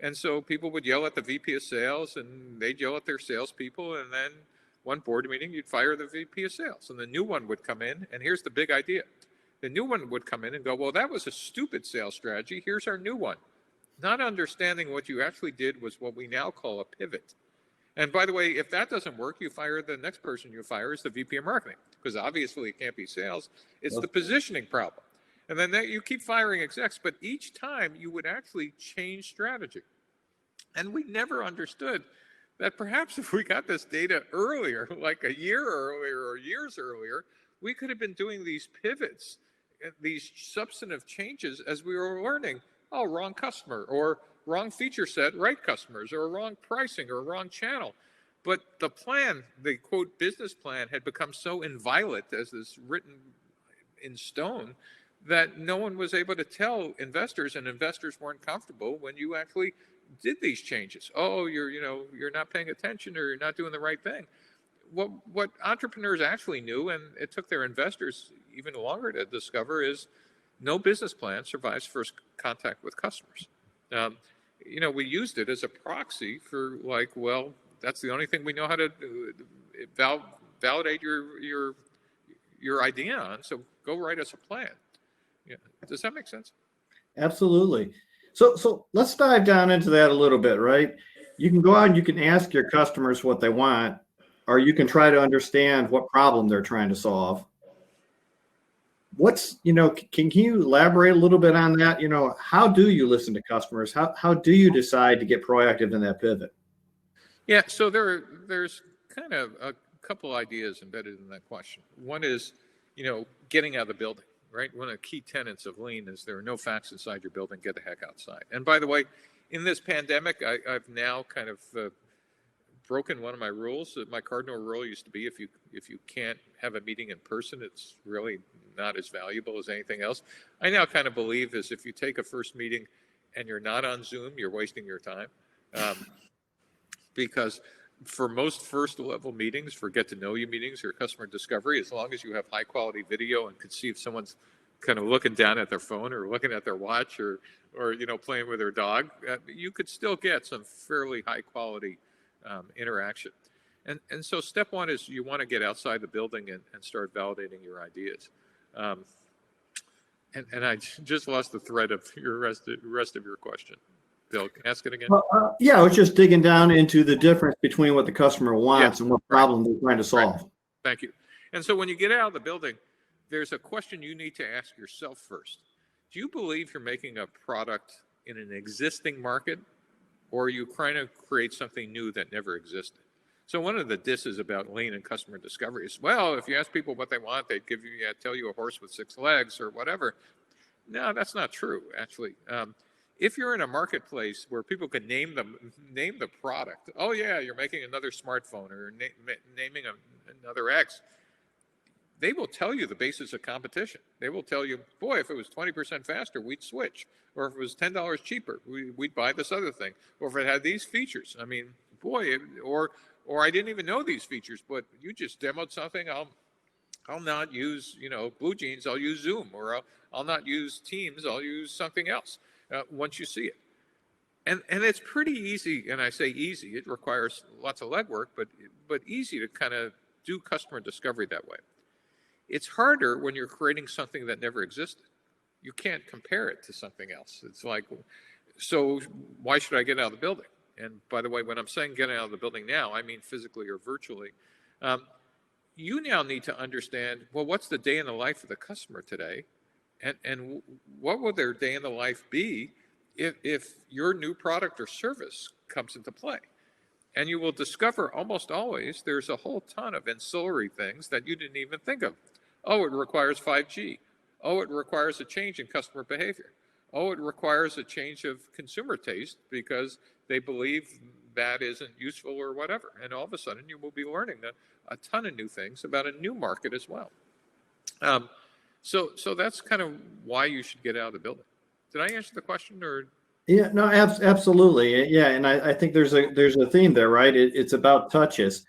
And so people would yell at the VP of sales, and they'd yell at their salespeople, and then one board meeting, you'd fire the VP of sales, and the new one would come in, and here's the big idea. The new one would come in and go, well, that was a stupid sales strategy. Here's our new one. Not understanding what you actually did was what we now call a pivot. And by the way, if that doesn't work, you fire the next person you fire is the VP of marketing, because obviously it can't be sales. It's the positioning problem. And then you keep firing execs, but each time you would actually change strategy. And we never understood that perhaps if we got this data earlier, like a year earlier or years earlier, we could have been doing these pivots, these substantive changes as we were learning, oh, wrong customer, or wrong feature set, right customers, or wrong pricing, or wrong channel. But the plan, the quote business plan, had become so inviolate as this written in stone that no one was able to tell investors, and investors weren't comfortable when you actually did these changes. Oh, you're not paying attention, or you're not doing the right thing. What entrepreneurs actually knew, and it took their investors even longer to discover, is no business plan survives first contact with customers. We used it as a proxy for that's the only thing we know how to validate your idea on. So go write us a plan. Yeah. Does that make sense? Absolutely. So let's dive down into that a little bit, right? You can go out and you can ask your customers what they want, or you can try to understand what problem they're trying to solve. Can you elaborate a little bit on that? How do you listen to customers? How do you decide to get proactive in that pivot? Yeah, so there's kind of a couple ideas embedded in that question. One is, getting out of the building, right? One of the key tenets of Lean is there are no facts inside your building, get the heck outside. And by the way, in this pandemic, I've now kind of broken one of my rules. My cardinal rule used to be if you can't have a meeting in person, it's really not as valuable as anything else. I now kind of believe is if you take a first meeting and you're not on Zoom, you're wasting your time. Because for most first level meetings, for get to know you meetings or customer discovery, as long as you have high quality video and can see if someone's kind of looking down at their phone or looking at their watch or playing with their dog, you could still get some fairly high quality interaction. And so step one is you want to get outside the building and start validating your ideas. And I just lost the thread of your rest of your question. Bill, ask it again. I was just digging down into the difference between what the customer wants and what problem they're trying to solve. Right. Thank you. And so when you get out of the building, there's a question you need to ask yourself first. Do you believe you're making a product in an existing market, or are you trying to create something new that never existed? So one of the disses about Lean and customer discovery is, well, if you ask people what they want, they'd tell you a horse with 6 legs or whatever. No, that's not true, actually. If you're in a marketplace where people can name the product, oh yeah, you're making another smartphone or naming another X, they will tell you the basis of competition. They will tell you, boy, if it was 20% faster, we'd switch. Or if it was $10 cheaper, we'd buy this other thing. Or if it had these features, I mean, boy, or I didn't even know these features, but you just demoed something. I'll not use, Blue Jeans, I'll use Zoom, or I'll not use Teams, I'll use something else. once you see it. And it's pretty easy, and I say easy, it requires lots of legwork, but easy to kind of do customer discovery that way. It's harder when you're creating something that never existed. You can't compare it to something else. It's like, so why should I get out of the building? And by the way, when I'm saying get out of the building now, I mean physically or virtually. You now need to understand, well, what's the day in the life of the customer today? And what will their day in the life be if your new product or service comes into play? And you will discover almost always there's a whole ton of ancillary things that you didn't even think of. Oh, it requires 5G. Oh, it requires a change in customer behavior. Oh, it requires a change of consumer taste because they believe that isn't useful or whatever. And all of a sudden you will be learning a ton of new things about a new market as well. So that's kind of why you should get out of the building. Did I answer the question, or? Yeah, no, absolutely. Yeah, and I think there's a theme there, right? It's about touches.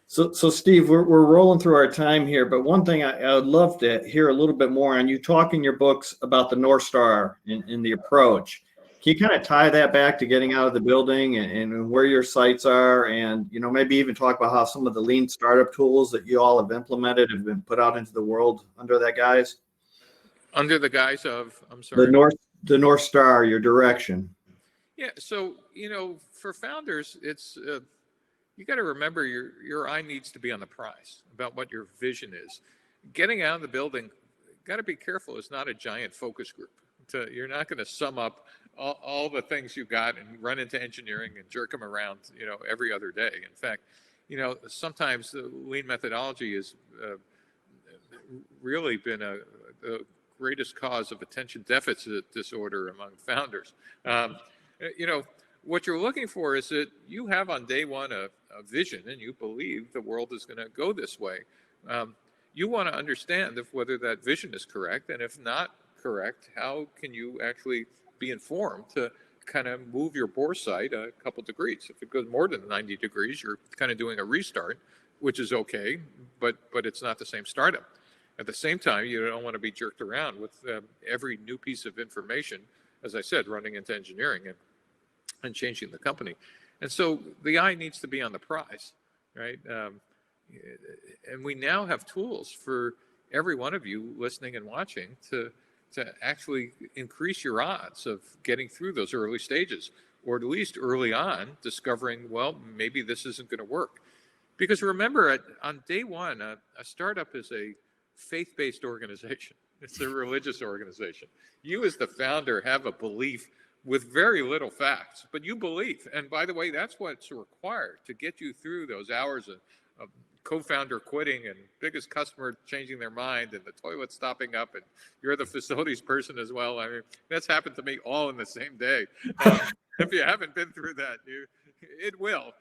So Steve, we're rolling through our time here, but one thing I would love to hear a little bit more on. You talk in your books about the North Star in the approach. Can you kind of tie that back to getting out of the building and where your sites are, and maybe even talk about how some of the lean startup tools that you all have implemented have been put out into the world under that guise? Under the guise of, I'm sorry, the North Star, your direction. Yeah. So for founders, it's you got to remember your eye needs to be on the prize about what your vision is. Getting out of the building, got to be careful. It's not a giant focus group. You're not going to sum up all the things you got and run into engineering and jerk them around, every other day. In fact, sometimes the lean methodology has really been the greatest cause of attention deficit disorder among founders. What you're looking for is that you have on day one a vision and you believe the world is going to go this way. You want to understand whether that vision is correct, and if not correct, how can you actually be informed to kind of move your bore sight a couple degrees. If it goes more than 90 degrees, you're kind of doing a restart, which is okay, but it's not the same startup. At the same time, you don't want to be jerked around with every new piece of information, as I said, running into engineering and changing the company. And so the eye needs to be on the prize, right? And we now have tools for every one of you listening and watching to actually increase your odds of getting through those early stages, or at least early on discovering, well, maybe this isn't going to work. Because remember, on day one, a startup is a faith-based organization. It's a religious organization. You as the founder have a belief with very little facts, but you believe. And by the way, that's what's required to get you through those hours of co-founder quitting and biggest customer changing their mind and the toilet stopping up and you're the facilities person as well. I mean, that's happened to me all in the same day. If you haven't been through that, it will.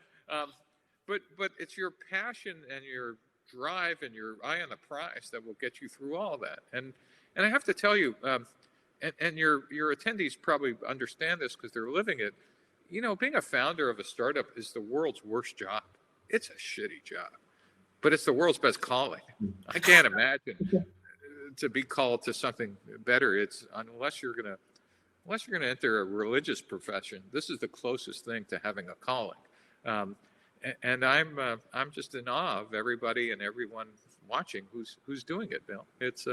But it's your passion and your drive and your eye on the prize that will get you through all that. And I have to tell you, and your attendees probably understand this because they're living it. Being a founder of a startup is the world's worst job. It's a shitty job, but it's the world's best calling. I can't imagine to be called to something better. It's unless you're gonna enter a religious profession. This is the closest thing to having a calling. And I'm just in awe of everybody and everyone watching who's doing it, Bill. It's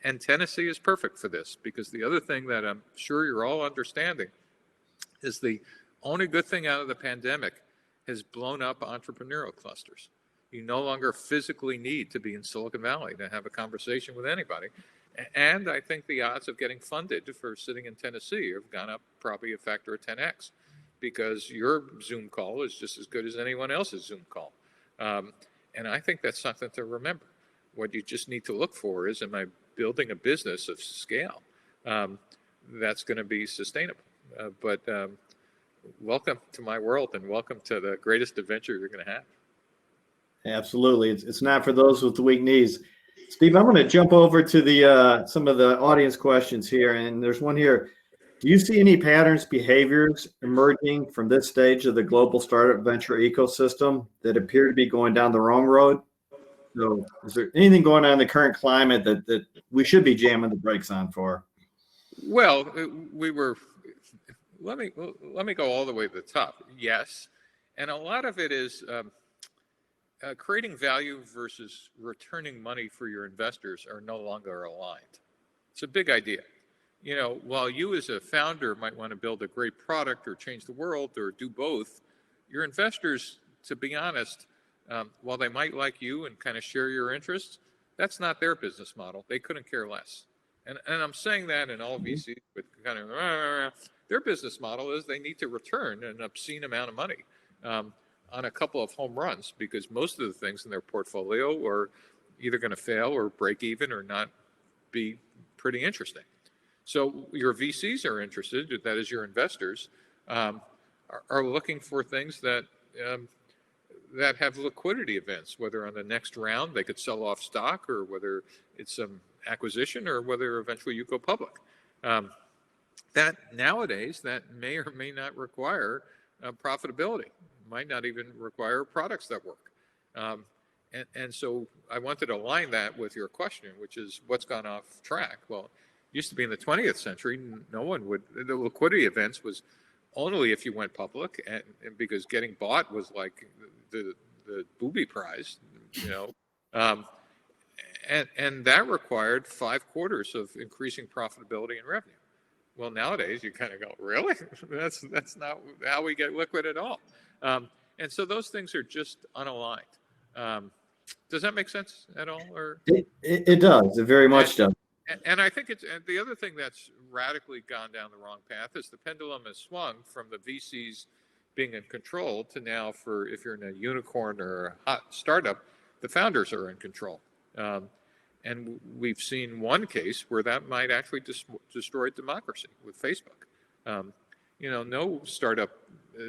and Tennessee is perfect for this, because the other thing that I'm sure you're all understanding is the only good thing out of the pandemic has blown up entrepreneurial clusters. You no longer physically need to be in Silicon Valley to have a conversation with anybody. And I think the odds of getting funded for sitting in Tennessee have gone up probably a factor of 10x, because your Zoom call is just as good as anyone else's Zoom call. And I think that's something to remember. What you just need to look for is, am I building a business of scale that's going to be sustainable? But welcome to my world, and welcome to the greatest adventure you're going to have. Absolutely. It's not for those with the weak knees. Steve, I'm going to jump over to the some of the audience questions here. And there's one here. Do you see any patterns, behaviors emerging from this stage of the global startup venture ecosystem that appear to be going down the wrong road? So is there anything going on in the current climate that we should be jamming the brakes on for? Well, we were. Let me go all the way to the top. Yes, and a lot of it is creating value versus returning money for your investors are no longer aligned. It's a big idea. You know, while you as a founder might want to build a great product or change the world or do both, your investors, to be honest, while they might like you and kind of share your interests, that's not their business model. They couldn't care less. And I'm saying that in all VCs with kind of their business model is they need to return an obscene amount of money on a couple of home runs, because most of the things in their portfolio are either going to fail or break even or not be pretty interesting. So your VCs are interested, that is your investors, are looking for things that that have liquidity events, whether on the next round they could sell off stock, or whether it's some acquisition, or whether eventually you go public. That nowadays, that may or may not require profitability, might not even require products that work. And so I wanted to align that with your question, which is what's gone off track. Well, it used to be in the 20th century, no one would, the liquidity events was only if you went public, and because getting bought was like the booby prize, you know. And that required 5 quarters of increasing profitability and revenue. Well, nowadays you kind of go, really? That's not how we get liquid at all. And so those things are just unaligned. Does that make sense at all? Or it does. It very much does. And I think it's, and the other thing that's radically gone down the wrong path is the pendulum has swung from the VCs being in control to now, for if you're in a unicorn or a hot startup, the founders are in control. And we've seen one case where that might actually destroy democracy with Facebook. You know, no startup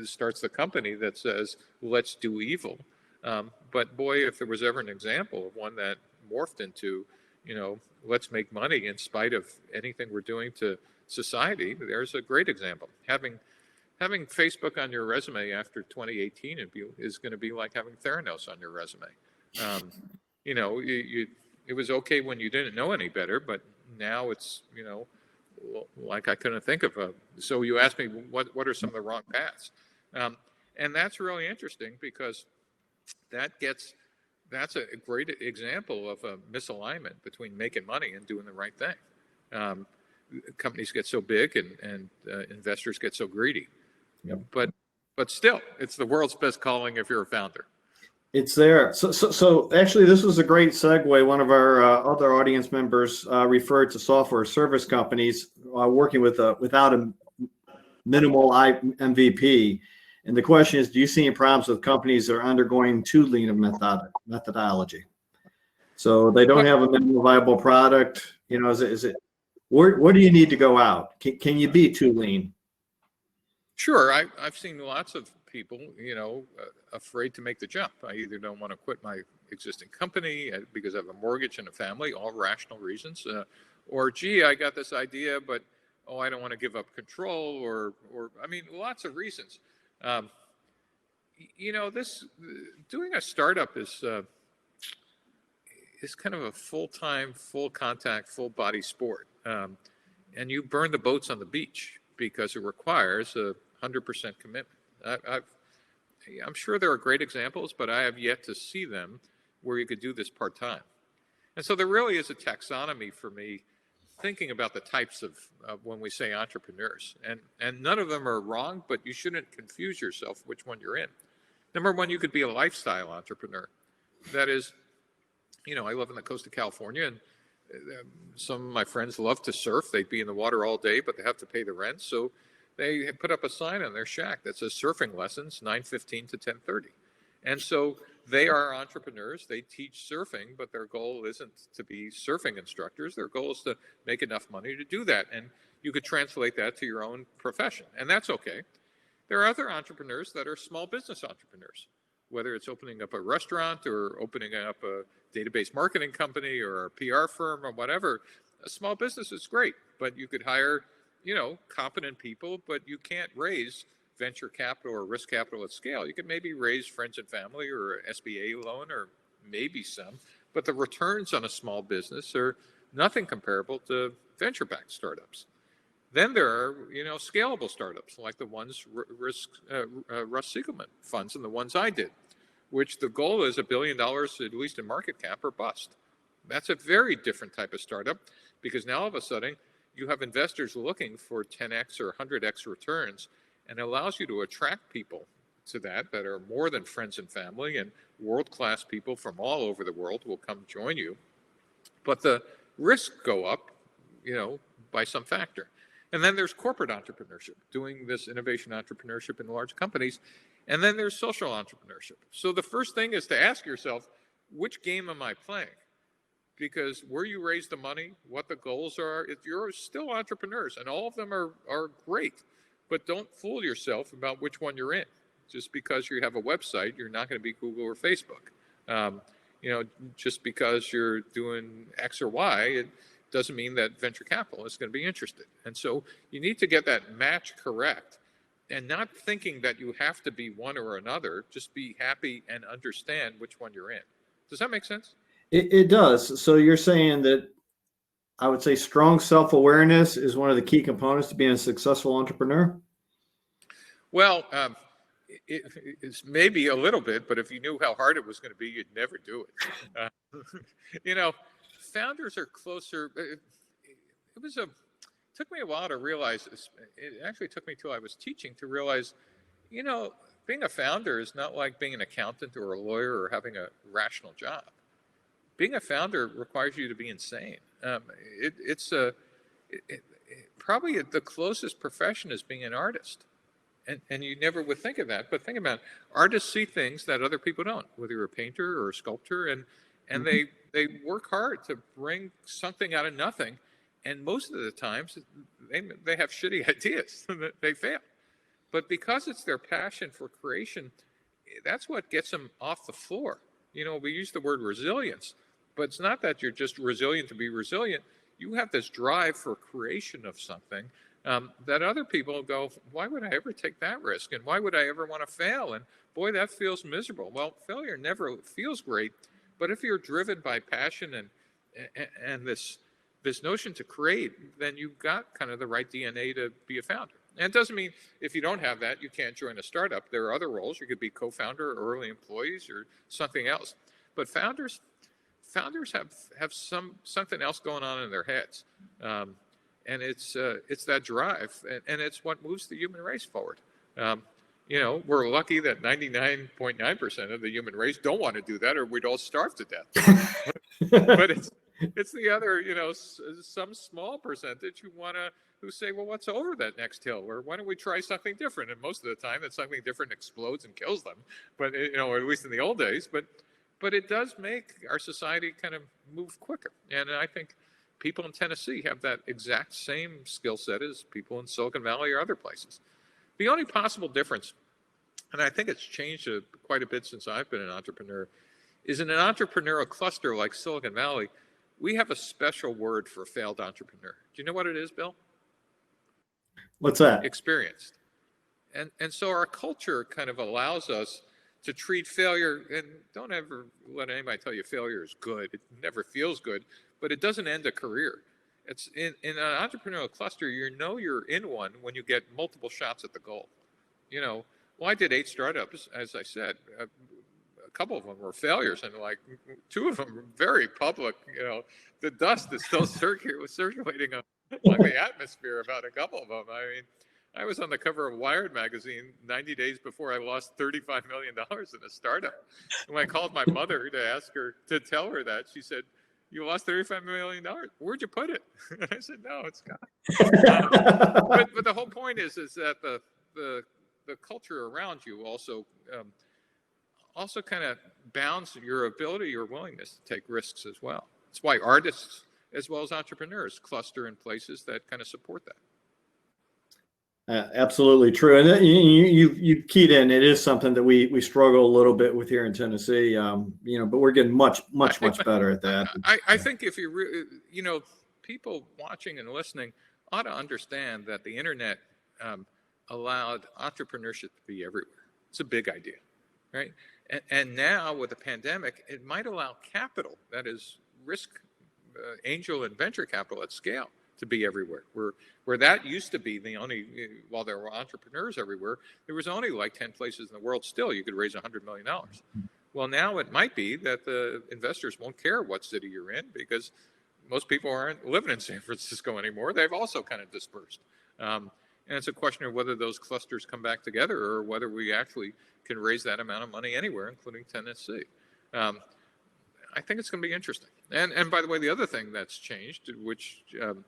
starts the company that says, let's do evil. But boy, if there was ever an example of one that morphed into, you know, let's make money in spite of anything we're doing to society, there's a great example. Having Facebook on your resume after 2018 is going to be like having Theranos on your resume. You know, it was okay when you didn't know any better, but now it's, you know, like I couldn't think of so you asked me what are some of the wrong paths, and that's really interesting, because that's a great example of a misalignment between making money and doing the right thing. Companies get so big and investors get so greedy. Yep. But still, it's the world's best calling if you're a founder. It's there. So actually, this was a great segue. One of our other audience members referred to software service companies working without a minimal MVP. And the question is, do you see any problems with companies that are undergoing too lean of methodology? So they don't have a minimum viable product. You know, is it where do you need to go out? Can you be too lean? Sure, I've seen lots of people, you know, afraid to make the jump. I either don't want to quit my existing company because I have a mortgage and a family, all rational reasons, or gee, I got this idea, but I don't want to give up control, or I mean, lots of reasons. You know, doing a startup is kind of a full-time, full contact, full body sport, and you burn the boats on the beach because it requires 100% commitment. I'm sure there are great examples, but I have yet to see them where you could do this part-time. And so there really is a taxonomy for me thinking about the types of when we say entrepreneurs. And none of them are wrong, but you shouldn't confuse yourself which one you're in. Number one, you could be a lifestyle entrepreneur. That is, you know, I live on the coast of California, and some of my friends love to surf. They'd be in the water all day, but they have to pay the rent. So they put up a sign on their shack that says surfing lessons, 9:15 to 10:30. And so they are entrepreneurs. They teach surfing, but their goal isn't to be surfing instructors. Their goal is to make enough money to do that. And you could translate that to your own profession, and that's okay. There are other entrepreneurs that are small business entrepreneurs, whether it's opening up a restaurant or opening up a database marketing company or a PR firm or whatever. A small business is great, but you could hire, you know, competent people, but you can't raise venture capital or risk capital at scale. You could maybe raise friends and family or SBA loan or maybe some, but the returns on a small business are nothing comparable to venture-backed startups. Then there are, scalable startups like the ones Russ Siegelman funds and the ones I did, which the goal is $1 billion, at least in market cap, or bust. That's a very different type of startup, because now all of a sudden you have investors looking for 10x or 100x returns, and it allows you to attract people to that are more than friends and family, and world-class people from all over the world will come join you. But the risks go up, by some factor. And then there's corporate entrepreneurship, doing this innovation entrepreneurship in large companies. And then there's social entrepreneurship. So the first thing is to ask yourself, which game am I playing? Because where you raise the money, what the goals are, you're still entrepreneurs, and all of them are great. But don't fool yourself about which one you're in. Just because you have a website, you're not going to be Google or Facebook. Just because you're doing X or Y, it doesn't mean that venture capital is going to be interested. And so you need to get that match correct, and not thinking that you have to be one or another. Just be happy and understand which one you're in. Does that make sense? It does. So you're saying that, I would say, strong self-awareness is one of the key components to being a successful entrepreneur? Well, it's maybe a little bit, but if you knew how hard it was going to be, you'd never do it. Founders are closer. It took me a while to realize this. It actually took me till I was teaching to realize, being a founder is not like being an accountant or a lawyer or having a rational job. Being a founder requires you to be insane. It's probably the closest profession is being an artist. And you never would think of that, but think about it. Artists see things that other people don't, whether you're a painter or a sculptor, and they work hard to bring something out of nothing. And most of the times, they have shitty ideas. They fail. But because it's their passion for creation, that's what gets them off the floor. We use the word resilience, but it's not that you're just resilient to be resilient. You have this drive for creation of something that other people go, why would I ever take that risk? And why would I ever want to fail? And boy, that feels miserable. Well, failure never feels great. But if you're driven by passion and this notion to create, then you've got kind of the right DNA to be a founder. And it doesn't mean if you don't have that, you can't join a startup. There are other roles. You could be co-founder or early employees or something else. But founders have something else going on in their heads. And it's that drive, and it's what moves the human race forward. We're lucky that 99.9% of the human race don't want to do that, or we'd all starve to death. But it's the other, some small percentage who say, well, what's over that next hill? Or why don't we try something different? And most of the time, that something different explodes and kills them. But, or at least in the old days. But it does make our society kind of move quicker. And I think people in Tennessee have that exact same skill set as people in Silicon Valley or other places. The only possible difference, and I think it's changed quite a bit since I've been an entrepreneur, is in an entrepreneurial cluster like Silicon Valley, we have a special word for a failed entrepreneur. Do you know what it is, Bill? What's that? Experienced. And so our culture kind of allows us to treat failure, and don't ever let anybody tell you failure is good. It never feels good, but it doesn't end a career. It's in an entrepreneurial cluster, you're in one when you get multiple shots at the goal. Well, I did 8 startups, as I said. A couple of them were failures, and like 2 of them were very public. The dust is still circulating on the atmosphere about a couple of them. I mean, I was on the cover of Wired magazine 90 days before I lost $35 million in a startup. And when I called my mother to tell her that, she said, "You lost $35 million. Where'd you put it?" And I said, "No, it's gone." But the whole point is that the culture around you also kind of bounds your ability, your willingness to take risks as well. That's why artists as well as entrepreneurs cluster in places that kind of support that. Absolutely true. And you keyed in. It is something that we struggle a little bit with here in Tennessee. But we're getting much better at that. I think if people watching and listening ought to understand that the internet allowed entrepreneurship to be everywhere. It's a big idea, right? And now with the pandemic, it might allow capital, that is risk, angel and venture capital at scale, to be everywhere. Where that used to be the only, while there were entrepreneurs everywhere, there was only like 10 places in the world still you could raise $100 million. Well, now it might be that the investors won't care what city you're in because most people aren't living in San Francisco anymore. They've also kind of dispersed. And it's a question of whether those clusters come back together or whether we actually can raise that amount of money anywhere, including Tennessee. I think it's going to be interesting. And by the way, the other thing that's changed, which I'm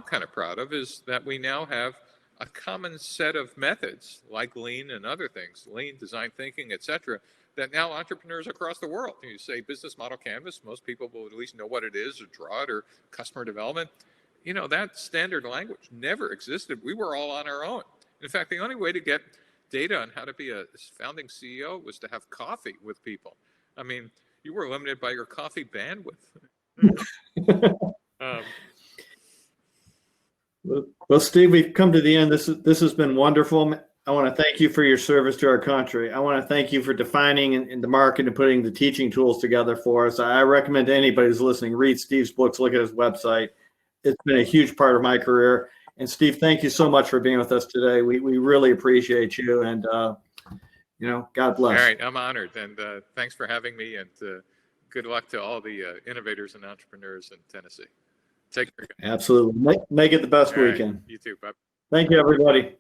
kind of proud of, is that we now have a common set of methods like lean and other things, lean, design thinking, et cetera, that now entrepreneurs across the world, you say business model canvas, most people will at least know what it is or draw it, or customer development. That standard language never existed. We were all on our own. In fact, the only way to get data on how to be a founding CEO was to have coffee with people. I mean, you were limited by your coffee bandwidth. Well, Steve, we've come to the end. This has been wonderful. I want to thank you for your service to our country. I want to thank you for defining in the market and putting the teaching tools together for us. I recommend to anybody who's listening, read Steve's books, look at his website. It's been a huge part of my career. And Steve, thank you so much for being with us today. We really appreciate you, and God bless. All right, I'm honored, and thanks for having me, and good luck to all the innovators and entrepreneurs in Tennessee. Take care. Absolutely. Make it the best weekend. Right, you too. Bye. Thank you, everybody.